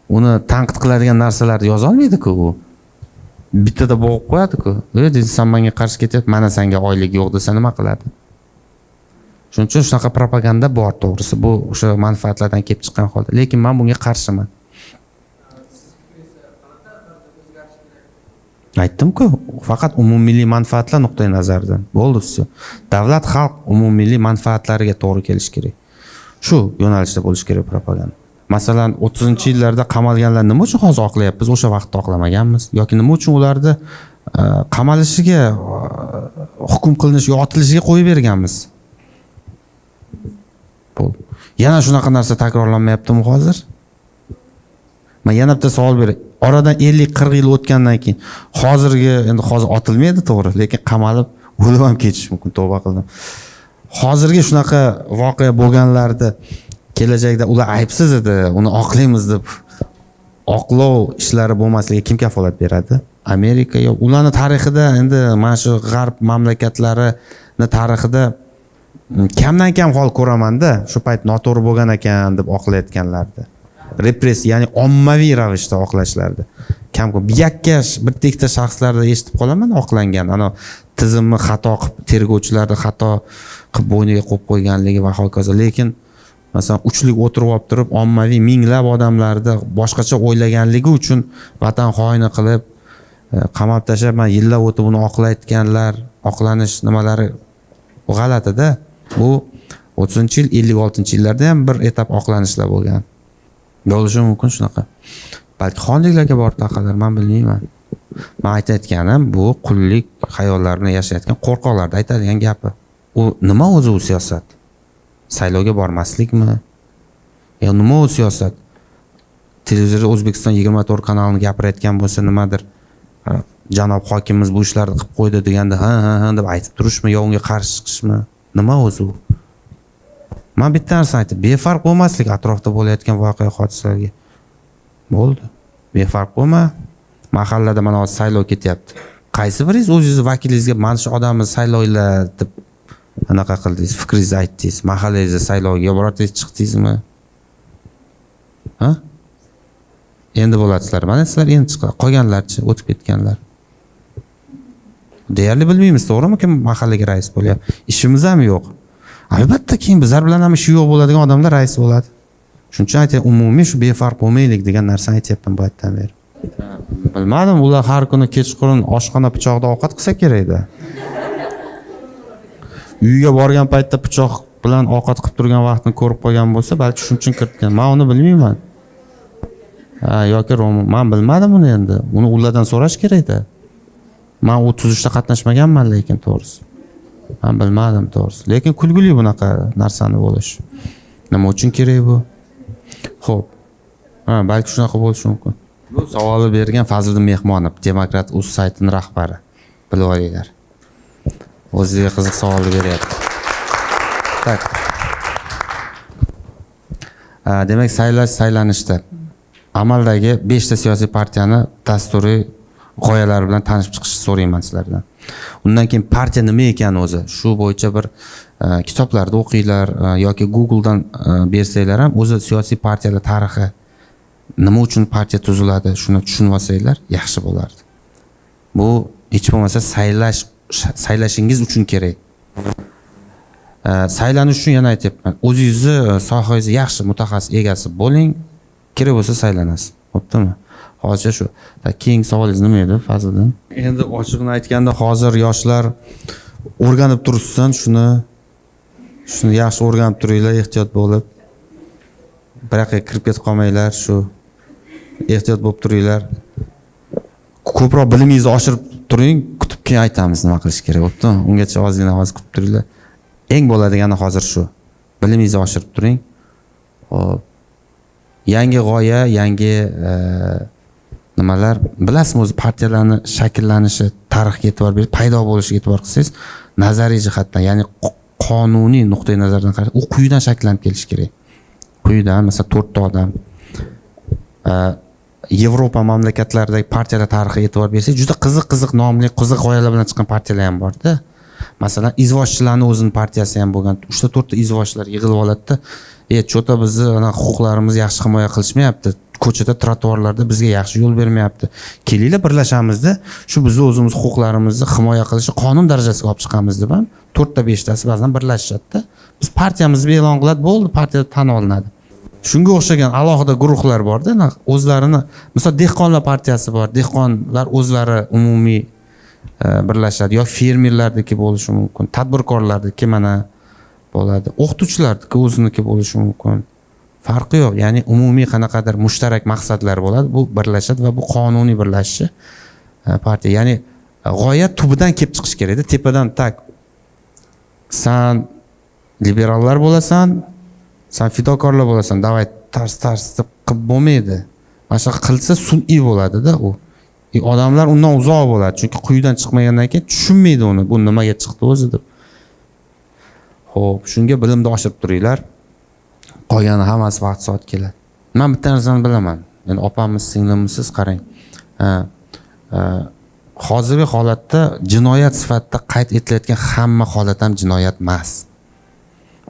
uni tanqid qiladigan narsalarni yoza olmaydi-ku u. Bittada bo'g'ib qo'yadi-ku. Sen menga qarshi ketyapsan, mana senga oylik yo'q desa nima qiladi? Shuning uchun shunaqa propaganda bor, to'g'risi. Bu o'sha manfaatlardan kelib chiqqan holda. Lekin men bunga qarshiman. Aytdim-ku, faqat umummilliy manfaatlar nuqtai nazaridan. Bo'ldi, все. Davlat, xalq umummilliy manfaatlariga to'g'ri kelish kerak. Shu yo'nalishda bo'lish kerak propaganda. Masalan, 30-yillarda qamalganlar nima uchun hozir oqlayapmiz? O'sha vaqtda oqlamaganmiz yoki nima uchun ularni qamalishiga, hukm qilinishiga, otilishiga qo'yib berganmiz? Bo'ldi. Yana shunaqa narsa takrorlanmayaptimi hozir? Men yana bitta savol beray. Oradan 50-40 yil o'tgandan keyin hozir otilmaydi, to'g'ri, lekin qamalib o'lib ham ketish mumkin, tavba qildim. Hozirgi shunaqa voqea bo'lganlarda kelajakda ular aybsiz edi, uni oqlaymiz deb oqlov ishlari bo'lmasligiga kim kafolat beradi? Amerika yo ularning tarixida, endi mana shu g'arb mamlakatlarining tarixida kamdan kam hol ko'raman-da, shu payt noto'g'ri bo'lgan ekan deb oqlayotganlardi. Repressiya, ya'ni ommaviy ravishda oqlashlardi. Kam-kam bir tekta shaxslarda eshitib qolaman oqlangan, ana tizimni xato qilib, tergovchilarni xato qilib bo'yniga qo'yib qo'yganligi va hokazo. Lekin masalan, uchlik o'tirib olib turib, ommaviy minglab odamlarni boshqacha o'ylaganligi uchun vatan xoini qilib qamab tashlab, men yillar o'tib uni oqlayotganlar, oqlanish nimalari g'alati-da. Bu 30-yil, 56-yillarda ham bir etap oqlanishlar bo'lgan. Bo'lishi mumkin shunaqa. Balki xonliklarga borib taqalar, men bilmayman. Men aytayotganim bu qullik xayollar bilan yashayotgan qo'rqoqlarda aytadigan gapi. U nima o'zi u siyosat? Saylovga bormaslikmi? Yo nima u siyosat? Televizorda O'zbekiston 24 kanalini gapirayotgan bo'lsa nimadir? Janob hokimimiz bu ishlarni qilib qo'ydi deganda ha deb aytib turishmi yo unga qarshi chiqishmi? Nima o'zi u? Men bitta narsa aytib, befarq bo'lmaslik atrofda bo'layotgan voqea hodisalarga. Bo'ldi. Befarq bo'lma. Mahallada mana hozir saylov ketyapti. Qaysi biringiz o'zingiz vakilingizga mana shu odamni saylovlar deb anaqa qildingiz, fikringizni aytdingiz, mahallangizda saylovga birortangiz chiqdingizmi? Ha? Endi bo'lasizlar. Mana sizlar endi chiqadi. Qolganlarchi, o'tib ketganlar. Deyarli bilmaymiz, to'g'rimi, kim mahallaga rais bo'lyapti. Ishimiz ham yo'q. Albatta keyin bizlar bilan ham ishi yo'q bo'ladigan odamlar rais bo'ladi. Shuning uchun aytayapman, umumiy shu befarq bo'lmaylik degan narsani aytayapman bu yerdan beri. Bilmadim, ular har kuni kechqurun oshxona pichoqda ovqat qilsa kerak-da. Uyga borgan paytda pichoq bilan ovqat qilib turgan vaqtni ko'rib qolgan bo'lsa, balki shuning uchun kiritgan. Men uni bilmayman. Yoki men bilmadim uni endi. Uni ulardan so'rash kerak-da. Men u tuzishda qatnashmaganman, lekin to'g'risi. Men bilmadim to'g'risi. Lekin kulguli bunaqa narsani bo'lish. Nima uchun kerak bu? Xo'p. Balki shunaqa bo'lishi mumkin. Bu savolni bergan Fazliddin Mehmonov, Demokrat.uz saytining rahbari. Bilib olinglar. O'ziga qiziq savolni beryapti. Tak. Demak, saylanishda amaldagi 5 ta siyosiy partiyani dasturiy g'oyalari bilan tanishib chiqishni so'rayman sizlardan. Undan keyin partiya nima ekan o'zi, shu bo'yicha bir kitoblarda o'qinglar yoki Google'dan bersanglar ham o'zi siyosiy partiyalar tarixi, nima uchun partiya tuziladi, shuni tushunib olsanglar yaxshi bo'lardi. Bu hech bo'lmasa saylashingiz uchun kerak. Saylanish uchun yana aytyapman, o'zingizni sohangizni yaxshi mutaxassis egasi bo'ling, kerak bo'lsa saylanasiz. Xo'pmi? Hozir shu. Keyingi savolingiz nima edi, Fazliddin? Endi ochiqni aytganda, hozir yoshlar o'rganib turishsin, shuni yaxshi o'rganib turinglar, ehtiyot bo'lib. Bir yoqqa kirib ketib qolmanglar, shu ehtiyot bo'lib turinglar. Ko'proq bilimingizni oshirib turing, kutib keyin aytamiz nima qilish kerak, bo'pti? Ungacha ozgina kutib turinglar. Eng bo'ladigani hozir shu. Bilimingizni oshirib turing. Xo'p. Yangi g'oya, yangi nimalar, bilasizmi, o'zi partiyalarning shakllanishi, tarixga e'tibor berib, paydo bo'lishiga e'tibor qilsangiz, nazariy jihatdan, ya'ni qonuniy nuqtai nazardan qarab, u quyidan shakllanib kelishi kerak. Quyidan, masalan, 4 ta odam. Yevropa mamlakatlaridagi partiyalar tarixiga e'tibor bersangiz, juda qiziq nomli, qiziq g'oyalar bilan chiqqan partiyalar ham bor-da. Masalan, izvoshchilarning o'zining partiyasi ham bo'lgan. 3 ta 4 ta izvoshchilar yig'ilib oladi-da. Cho'ta bizni huquqlarimizni yaxshi himoya qilishmayapti. Ko'chada, trotuarlarda bizga yaxshi yo'l bermayapti. Kelinglar birlashamizda, shu bizni o'zimiz huquqlarimizni himoya qilishni qonun darajasiga olib chiqamiz deb ham 4 ta 5 tasi ba'zan birlashishadi-da. Biz partiyamizni e'lon qiladi, bo'ldi, partiya tan olinadi. Shunga o'xshagan alohida guruhlar bor-da, o'zlarini, masalan, dehqonlar partiyasi bor. Dehqonlar o'zlari umumiy birlashadi yoki fermerlardagi bo'lishi mumkin, tadbirkorlardagi mana bo'ladi, o'qituvchilardagi o'ziniki bo'lishi mumkin. Farqi yo'q, ya'ni umumiy qanaqadir mushtarak maqsadlar bo'ladi, bu birlashadi va bu qonuniy birlashishi partiya. Ya'ni g'oya tubidan kelib chiqish kerak-da, tepadan tak. San liberallar bo'lasan, san fidokorlar bo'lasan, davay tars deb qilib bo'lmaydi. Mana shu qilsa sun'iy bo'ladi-da u. Odamlar undan uzoq bo'ladi, chunki quyidan chiqmagandan keyin tushunmaydi uni, bu nimaga chiqdi o'zi deb. Xo'p, shunga bilimni oshirib turinglar. Qolgani hammasi vaqt soat keladi. Men bitta narsani bilaman. Ya'ni opamiz, singlimisiz, qarang. Hozirgi holatda jinoyat sifatida qayd etilayotgan hamma holat ham jinoyat emas.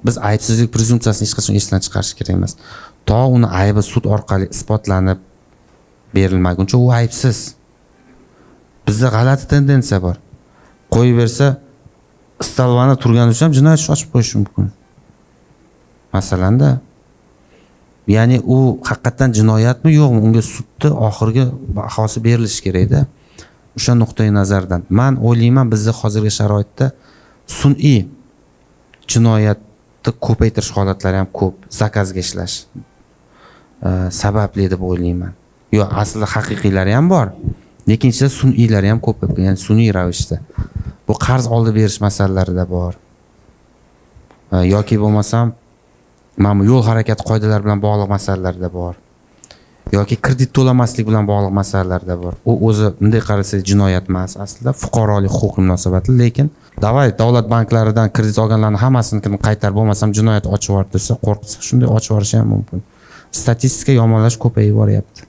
Biz aybsizlik prezumpsiyasini hech qachon esdan chiqarish kerak emas. To uni aybi sud orqali isbotlanib berilmaguncha u aybsiz. Bizda g'alati tendensiya bor. Qo'yib bersa, istalvani turgani uchun ham jinoyat ishi ochib qo'yish mumkin. Masalanda, ya'ni u haqiqatan jinoyatmi yo'qmi, unga sudda oxirgi bahosi berilishi kerak-da. O'sha nuqtai nazardan men o'ylayman, bizda hozirgi sharoitda sun'iy jinoyatni ko'paytirish holatlari ham ko'p, zakazga ishlash sababli deb o'ylayman. Yo'q, aslida haqiqiylari ham bor, lekin ichida sun'iylari ham ko'p, ya'ni sun'iy ravishda. Bu qarz olib berish masalalarida bor. Yoki bo'lmasam, mana yo'l harakati qoidalari bilan bog'liq masalalarda bor. Yoki kredit to'lamaslik bilan bog'liq masalalarda bor. U o'zi bunday qarasangiz jinoyat emas, aslida fuqarolik huquqiy munosabatli, lekin davay davlat banklaridan kredit olganlarning hammasini qaytarib bo'lmasam jinoyat ochib yubordi desa, qo'rqsa shunday ochib yuborish ham mumkin. Statistika yomonlash ko'payib boryapti.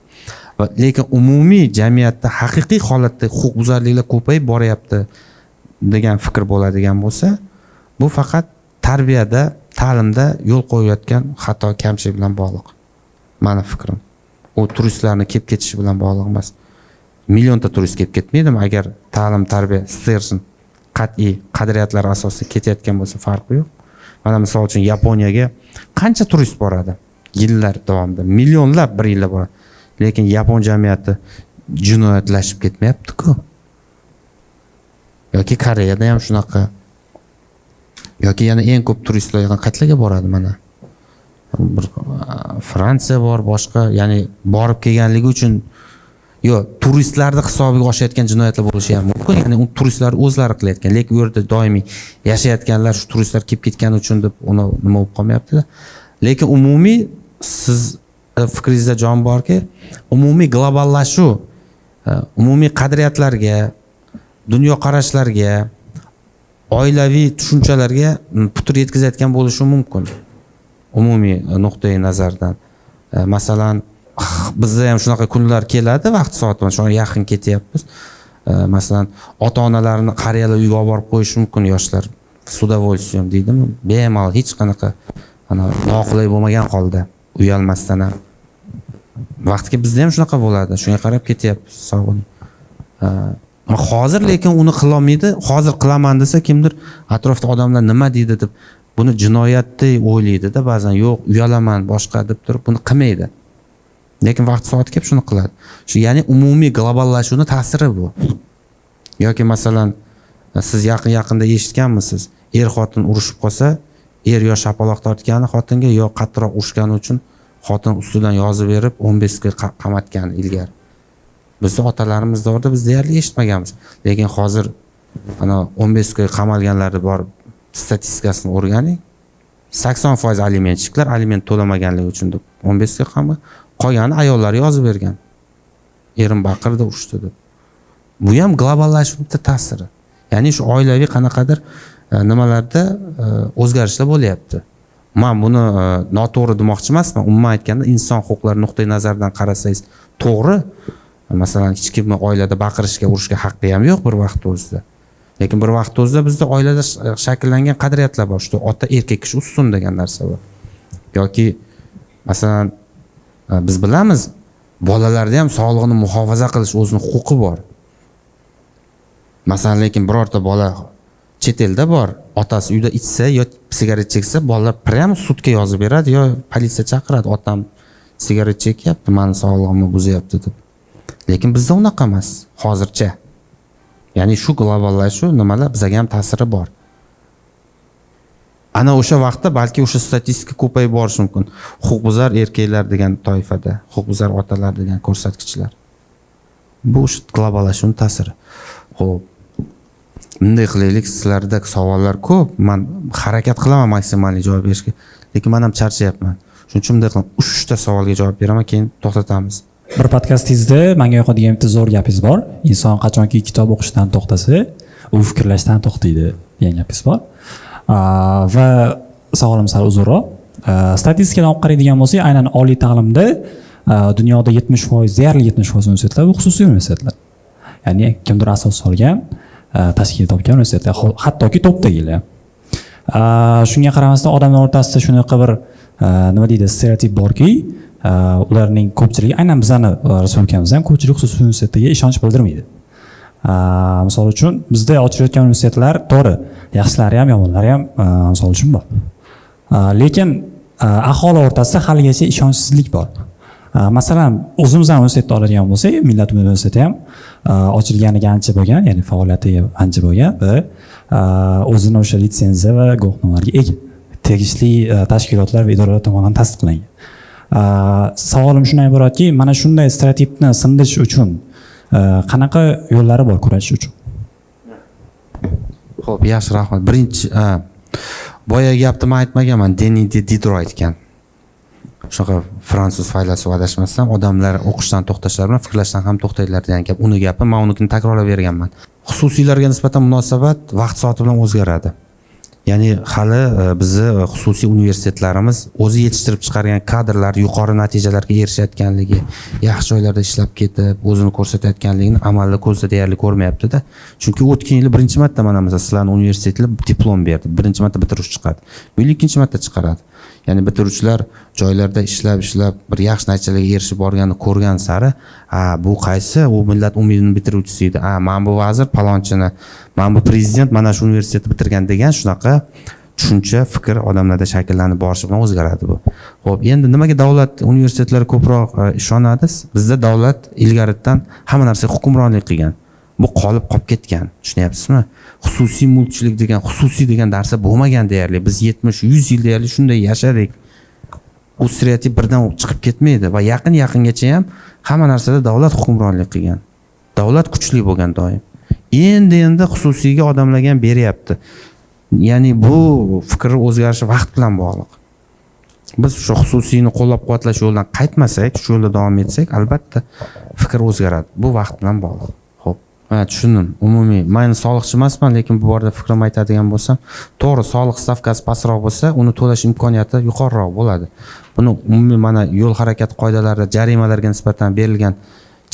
Lekin umumiy jamiyatda haqiqiy holatda huquqbuzarliklar ko'payib boryapti degan fikr bo'ladigan bo'lsa, bu faqat tarbiyada, ta'limda yo'l qo'yayotgan xato, kamchilik bilan bog'liq. Mani fikrim. U turistlarni kelib ketishi bilan bog'liq emas. Millionta turist kelib ketmaydimi agar ta'lim, tarbiya, stержен qat'iy qadriyatlar asosida ketayotgan bo'lsa farqi yo'q. Mana misol uchun Yaponiyaga qancha turist boradi? Yillar davomida millionlab bir yilda boradi. Lekin Yapon jamiyati jinoyatlashib ketmayapti-ku. Yoki Koreyada ham shunaqa. Yoki yana eng ko'p turistlar qayerlarga boradi mana? Bir Fransiya bor, boshqa, ya'ni borib kelganligi uchun yo'q, turistlarning hisobiga oshayotgan jinoyatlar bo'lishi ham mumkin. Ya'ni u turistlar o'zlari qilayotgan, lekin u yerda doimiy yashayotganlar shu turistlar kelib ketgani uchun deb uni nima bo'lib qolmayapti-da. Lekin umumiy siz fikringizda jon borki, umumiy globallashuv, umumiy qadriyatlarga, dunyoqarashlarga, oilaviy tushunchalarga putur yetkazayotgan bo'lishi mumkin. Umumiy nuqtai nazardan. Masalan, bizda ham shunaqa kunlar keladi, vaqt soat bilan shunga yaqin ketyapmiz. Masalan, ota-onalarni qariyalar uyga olib borib qo'yish mumkin yoshlar. S удовольствием deydimi? Bemalol hech qanaqa noqulay bo'lmagan holda, uyalmasdan ham. Vaqtga bizda ham shunaqa bo'ladi. Shunga qarab ketyapmiz, sog'in. Hozir lekin uni qila olmaydi. Hozir qilaman desa kimdir atrofda odamlar nima deydi deb buni jinoyatdek o'ylaydi-da, ba'zan yo'q, uyalaman, boshqa deb turib buni qilmaydi. Lekin vaqt soat kelib shuni qiladi. Shu ya'ni umumiy globallashuvning ta'siri bu. Yoki masalan, siz yaqinda eshitganmisiz? Er-xotin urushib qolsa, er yo shapaloq tortgani xotinga, yo qattiqroq urishgani uchun xotin ustidan yozib berib 15 kun qamatgan ilgari. Bizning otalarimiz davrida biz deyarli eshitmaganmiz. Lekin hozir ana 15 kun qamalganlarni bor statistikasini o'rganing. 80% alimentchilar aliment to'lamaganligi uchun deb 15 kun qama, qolgani ayollar yozib bergan. Erim baqirdi, urishdi deb. Bu ham globallashuvning ta'siri. Ya'ni shu oilaviy qanaqadir nimalarda o'zgarishlar bo'lyapti. Men buni noto'g'ri demoqchi emasman. Umuman aytganda inson huquqlari nuqtai nazaridan qarasangiz to'g'ri. Masalan, hech kimni oilada baqirishga, urishga haqqi ham yo'q bir vaqt o'zida. Lekin bir vaqt o'zida bizda oilada shakllangan qadriyatlar bor. Shu ota erkak kishi ustun degan narsa bor. Yoki masalan biz bilamiz, bolalarda ham sog'lig'ini muhofaza qilish o'zining huquqi bor. Masalan, lekin birorta bola chet elda bor, otasi uyda ichsa yo sigaret cheksa, bolalar prям sudga yozib beradi yo politsiya chaqiradi, otam sigaret chekyapti, meni sog'lig'imni buzyapti deb. Lekin bizda unaqa emas, hozircha. Ya'ni shu globallashuv nimalar bizga ham ta'siri bor. Ana o'sha vaqtda balki o'sha statistika ko'payib borishi mumkin. Huquqbuzar erkaklar degan toifada, huquqbuzar otalar degan ko'rsatkichlar. Bu o'sha globallashuvning ta'siri. Xo'p. Bunday qilaylik, sizlarda savollar ko'p. Men harakat qilaman maksimalli javob berishga, lekin men ham charchayapman. Shuning uchun bunday qilib 3 ta savolga javob beraman, keyin to'xtatamiz. Bir podkastingizda menga yoqadigan bitta zo'r gapingiz bor. Inson qachonki kitob o'qishdan to'xtasa, u fikrlashdan to'xtaydi degan gapingiz bor. Va savolim sal uzunroq. Statistikadan olib qaraydigan bo'lsak, aynan oliy ta'limda dunyoda 70%, deyarli 70% universitetlar bu xususiy universitetlar. Ya'ni kimdir asos solgan, tashkil topgan universitetlar, hattoki topdagilar. Shunga qaramasdan odamlar o'rtasida shunaqa bir nima deydi, stereotip borki, ularning ko'pchiligi, aynan bizning respublikamizda ham ko'pchilik xususiy universitetga ishonch bildirmaydi. Misol uchun bizda ochilayotgan universitetlar to'g'ri, yaxshilari ham, yomonlari ham misol uchun bor. Lekin aholi o'rtasida haligacha ishonchsizlik bor. Masalan, o'zimizdan universitetni oladigan bo'lsak, Millat universiteti ham ochilganiga ancha bo'lgan, ya'ni faoliyati ancha bo'lgan va o'zining o'sha litsenziya va guvohnomalarga ega, tegishli tashkilotlar va idoralar tomonidan tasdiqlangan. Savolim shundan iboratki, mana shunday stereotipni sindish uchun qanaqa yo'llari bor kurashish uchun? Xo'p, yaxshi, rahmat. Birinchi boyagi gapni men aytmaganman, Denis Diderot aytgan. Shunaqa fransuz faylasufi adashmasam, odamlar o'qishdan to'xtashlari bilan fikrlashdan ham to'xtaydilar degan gap. Uni gapi, men unikini takrorlab berganman. Xususiylarga nisbatan munosabat vaqt soati bilan o'zgaradi. Ya'ni hali bizni xususiy universitetlarimiz o'zi yetishtirib chiqargan kadrlar yuqori natijalarga erishayotganligi, yaxshi joylarda ishlab ketib, o'zini ko'rsatayotganligini amalda ko'zda deyarli ko'rmayapti-da. Chunki o'tgan yili birinchi marta mana sizlarning universitetlar diplom berdi. Birinchi marta bitiruvchi chiqadi. Bu yil ikkinchi marta chiqaradi. ya'ni bitiruvchilar joylarda ishlab bir yaxshi natijalarga erishib borganini ko'rgan sari bu qaysi u millat umidini bitiruvchisi edi, mana bu vazir palonchini, mana bu prezident mana shu universitetni bitirgan degan shunaqa tushuncha fikr odamlarda shakllanib borishi bilan o'zgaradi bu. Xo'p, endi nimaga davlat universitetlari ko'proq ishonadi? Bizda davlat ilgaridan hamma narsaga hukmronlik qilgan. Bu qolib ketgan, tushunyapsizmi? Xususiy mulkchilik degan, xususiy degan narsa bo'lmagan deyarli. Biz 70-100 yil deyarli shunday yashadik. U stereotip birdan chiqib ketmaydi va yaqingacha ham hamma narsada davlat hukmronlik qilgan. Davlat kuchli bo'lgan doim. Endi xususiyga odamlarga ham beryapti. Ya'ni bu fikr o'zgarishi vaqt bilan bog'liq. Biz shu xususiyni qo'llab-quvvatlash yo'lidan qaytmasak, shu yo'lda davom etsak, albatta fikr o'zgaradi. Bu vaqt bilan bog'liq. Xo'p, tushundim. Umumiy, men soliqchi emasman, lekin bu borada fikrimni aytadigan bo'lsam, to'g'ri, soliq stavkasi pastroq bo'lsa, uni to'lash imkoniyati yuqoriroq bo'ladi. Buni umumiy mana yo'l harakati qoidalarida jarimalarga nisbatan berilgan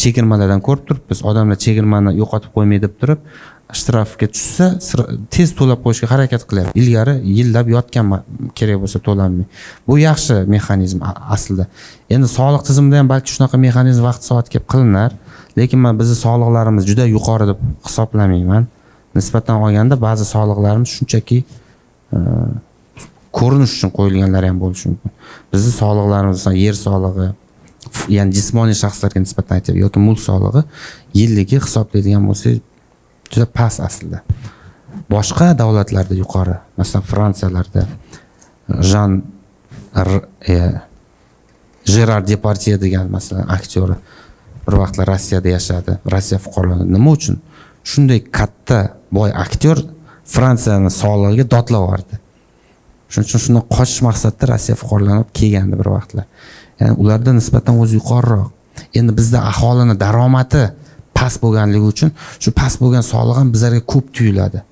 chegirmalardan ko'rib turibmiz. Odamlar chegirmani yo'qotib qo'ymay deb turib, shtrafga tushsa tez to'lab qo'yishga harakat qilyapti. Ilgari yillab yotgan kerak bo'lsa to'lanmay. Bu yaxshi mexanizm aslida. Endi soliq tizimida ham balki shunaqa mexanizm vaqt-soat kelib qilinar, lekin men bizning soliqlarimiz juda yuqori deb hisoblamayman. Nisbatan olganda ba'zi soliqlarimiz shunchaki ko'rinish uchun qo'yilganlari ham bo'lishi mumkin. Bizning soliqlarimiz, yer solig'i, ya'ni jismoniy shaxslarga nisbatan aytyapman, yoki mulk solig'i yilligi hisoblaydigan bo'lsak juda past aslida. Boshqa davlatlarda yuqori. Masalan, Fransiyalarda Gerard Depardieu degan masalan aktyori bir vaqtlar Rossiyada yashadi. Rossiya fuqarolari nima uchun shunday katta boy aktyor Fransiyani solig'iga dodlab yubordi. Shuning uchun shuni qochish maqsadida Rossiya fuqarolarini kelgandi bir vaqtlar. Ya'ni ularda nisbatan o'zi yuqoriroq. Endi bizda aholini daromadi past bo'lganligi uchun shu past bo'lgan soliq ham bizlarga ko'p tuyuladi.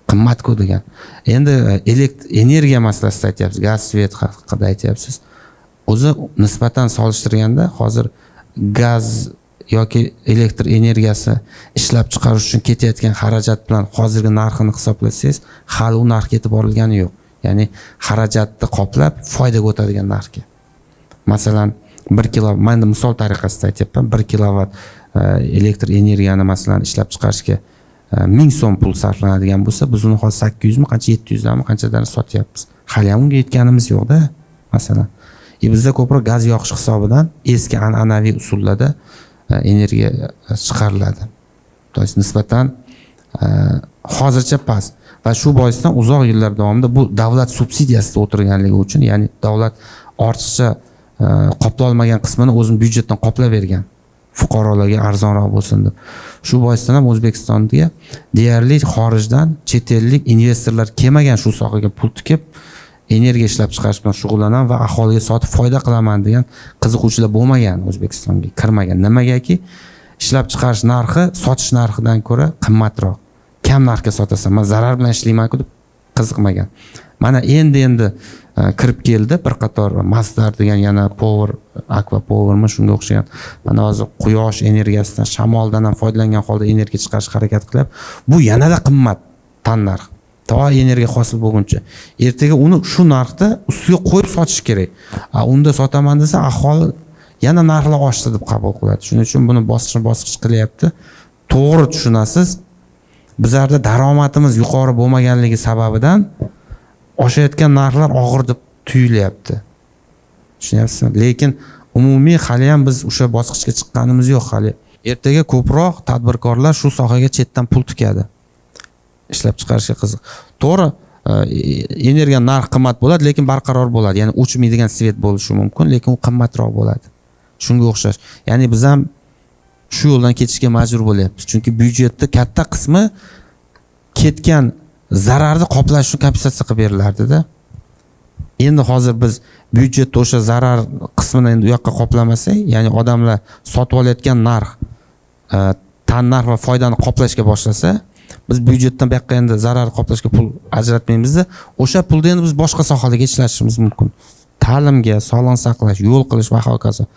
Qimmat-ku degan. Endi energiya masalasida aytyapsiz, gaz, svet haqida aytyapsiz. O'zi nisbatan solishtirganda hozir gaz yoki elektr energiyasi ishlab chiqarish uchun ketayotgan xarajat bilan hozirgi narxini hisoblasangiz, hali u narxga yetib borilgani yo'q. Ya'ni xarajatni qoplab foydaga o'tadigan narxga. Masalan, 1 kilovat, men misol tariqasida aytyapman, 1 kilovat elektr energiyani masalan ishlab chiqarishga 1000 so'm pul sarflanadigan bo'lsa, biz uni hozir 800 mi, qancha 700 mi, qanchadan sotyapmiz. Hali ham unga yetganimiz yo'q-da, masalan. Bizda ko'proq gaz yoqish hisobidan eski an'anaviy usullarda energiya chiqariladi. To'g'ri, nisbatan hozircha past va shu boisdan uzoq yillar davomida bu davlat subsidiyasida o'tirganligi uchun, ya'ni davlat ortiqcha qoplolmagan qismini o'zining byudjetdan qoplab bergan. Fuqarolarga arzonroq bo'lsin deb. Shu boisdan ham O'zbekistonga deyarli xorijdan chet ellik investorlar kelmagan, shu sohaga pul tikib energiya ishlab chiqarish bilan shug'ullanan va aholiga sotib foyda qilaman degan qiziquvchilar bo'lmagan, O'zbekistonga kirmagan. Nimagaki ishlab chiqarish narxi sotish narxidan ko'ra qimmatroq. Kam narxga sotasan, men zarar bilan ishlayman-ku deb qiziqmagan. Mana endi kirib keldi bir qator Masdar degan yana Power, Aqua Powermi shunga o'xshagan. Mana hozir quyosh energiyasidan, shamoldan ham foydalangan holda energiya chiqarishga harakat qilyapti. Bu yanada qimmat tan narx. To energiya hosil bo'lguncha. Ertaga uni shu narxda ustiga qo'yib sotish kerak. Unda sotaman desa aholi yana narxlar oshdi deb qabul qiladi. Shuning uchun buni bosqichma-bosqich qilyapti. To'g'ri tushunasiz. Bizlarda daromadimiz yuqori bo'lmaganligi sababidan oshayotgan narxlar og'ir deb tuyulyapti. Tushunyapsizmi? Lekin umumiy hali ham biz o'sha bosqichga chiqqanimiz yo'q hali. Ertaga ko'proq tadbirkorlar shu sohaga chetdan pul tikadi. Ishlab chiqarishga qiziq. To'g'ri, energiya narxi qimmat bo'ladi, lekin barqaror bo'ladi. Ya'ni o'chmaydigan svet bo'lishi mumkin, lekin u qimmatroq bo'ladi. Shunga o'xshash. Ya'ni biz ham shu yo'ldan ketishga majbur bo'lyapmiz. Chunki byudjetning katta qismi ketgan zararni qoplash uchun kompensatsiya qilib berilardi-da. Endi hozir biz byudjetda o'sha zarar qismini endi u yoqqa qoplamasak, ya'ni odamlar sotib olayotgan narx, tan narx va foydani qoplashga boshlasa, biz byudjetdan bu yoqqa endi zarar qoplashga pul ajratmaymiz-da, o'sha pulni endi biz boshqa sohalarga ishlatishimiz mumkin. Ta'limga, sog'liqni saqlash, yo'l qilish va hokazo.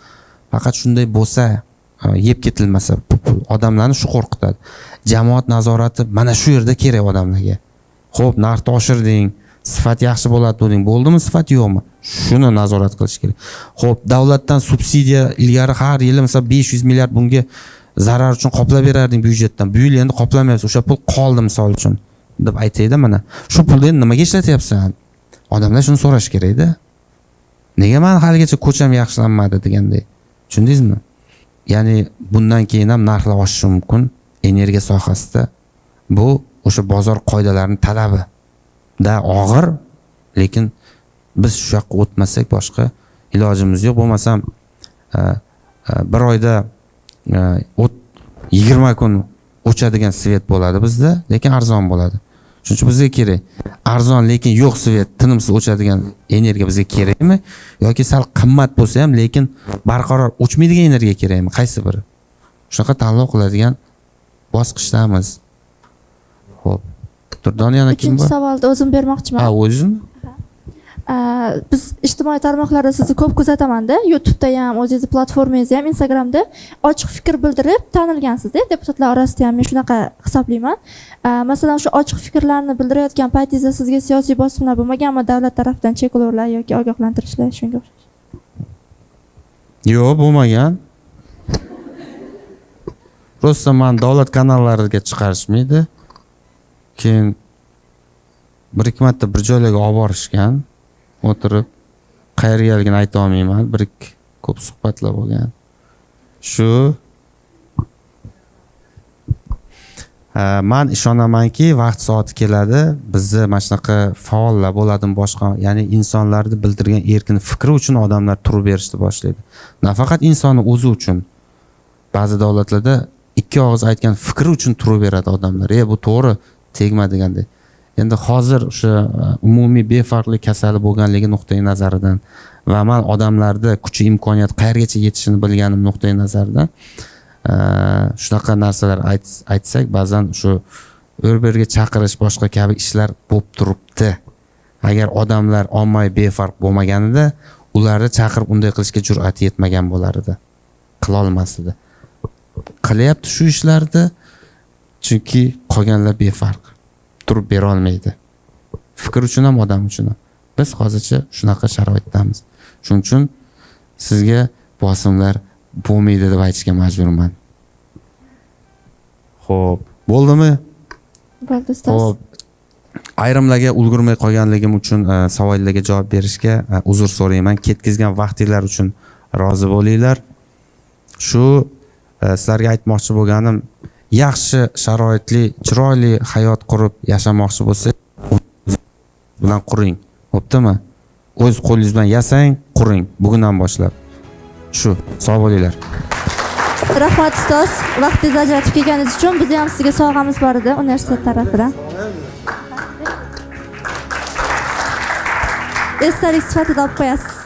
Faqat shunday bo'lsa, yeb ketilmasa pul odamlarni shu qo'rqitadi. Jamoat nazorati mana shu yerda kerak odamlarga. Xo'p, narxni oshirding, sifat yaxshi bo'ladi deding, bo'ldimi sifat yo'qmi? Shuni nazorat qilish kerak. Xo'p, davlatdan subsidiya ilgari har yili mesela 500 milliard bunga zarar uchun qoplab berarding byudjetdan. Bu yil endi qoplamayapsiz. O'sha pul qoldi misol uchun deb aytaydi mana. Shu pulni endi nimaga ishlatyapsan? Odamlar shuni so'rash kerak-da. Nega men haligacha ko'cham yaxshilanmadi degandek. Tushundingizmi? Ya'ni bundan keyin ham narxlar oshishi mumkin energiya sohasida. Bu o'sha bozor qoidalarining talabi da og'ir, lekin biz shu yoqqa o'tmasak boshqa ilojimiz yo'q. Bo'lmasam bir oyda 20 kun o'chadigan svet bo'ladi bizda, lekin arzon bo'ladi. Shuning uchun bizga kerak arzon lekin yo'q svet, tinimsiz o'chadigan energiya bizga kerakmi yoki sal qimmat bo'lsa ham lekin barqaror o'chmaydigan energiya kerakmi? Qaysi biri? Shunaqa tanlov qiladigan bosqichdamiz. Xo'p. Durdon yana kim bor? Uchinchi savolni o'zim bermoqchiman. Ha, o'zing? Biz ijtimoiy tarmoqlarda sizni ko'p kuzataman-da, YouTube'da ham, o'zingiz platformangizda ham, Instagramda ochiq fikr bildirib tanilgansiz-da, deputatlar orasida ham men shunaqa hisoblayman. Masalan, shu ochiq fikrlarni bildirayotgan paytingizda sizga siyosiy bosimlar bo'lmaganmi, davlat tomonidan cheklovlar yoki ogohlantirishlar shunga o'xshash? Yo'q, bo'lmagan. Prosta men davlat kanallariga chiqarishmaydi. Keyin bir-ikki marta bir joylarga olib borishgan. O'tirib qayergaligini ayta olmayman, bir ko'p suhbatlar bo'lgan. Shu men ishonamanki, vaqt soati keladi, bizni mana shunaqa faollar bo'ladimi boshqa, ya'ni insonlarni bildirgan erkin fikri uchun odamlar turib berishni boshlaydi. Nafaqat insonni o'zi uchun. Ba'zi davlatlarda ikki og'iz aytgan fikri uchun turib beradi odamlar. Bu to'g'ri, tegma degandek. Endi hozir o'sha umumiy befarqlik kasali bo'lganligi nuqtai nazaridan va men odamlarda kuchi imkoniyat qayergacha yetishini bilganim nuqtai nazaridan shunaqa narsalar aytsak, ba'zan shu o'rberga chaqirish boshqa kabi ishlar bo'lib turibdi. Agar odamlar ommaviy befarq bo'lmaganida, ularni chaqirib unday qilishga jur'at yetmagan bo'lar edi. Qila olmas edi. Qilyapti shu ishlarni, chunki qolganlar befarq. Turib bera olmaydi. Fikr uchun ham, odam uchun ham. Biz hozircha shunaqa sharoitdamiz. Shuning uchun sizga bosimlar bo'lmaydi deb aytishga majburman. Xo'p, bo'ldimi? Bo'ldi, ustoz. Xo'p. Ayrimlarga ulgurmay qolganligim uchun savollarga javob berishga uzr so'rayman. Ketkizgan vaqtinglar uchun rozi bo'linglar. Shu sizlarga aytmoqchi bo'lganim, yaxshi sharoitli, chiroyli hayot qurib yashamoqchi bo'lsangiz, bilan quring. Bo'ptimi? O'z qo'lingiz bilan yasang, quring. Bugundan boshlab. Shu, sog' bo'linglar. Rahmat ustoz, vaqtingizni ajratib kelganingiz uchun. Biz ham sizga sovg'amiz bor edi universitet tarafidan. Esdalik sifatida olib qo'yasiz.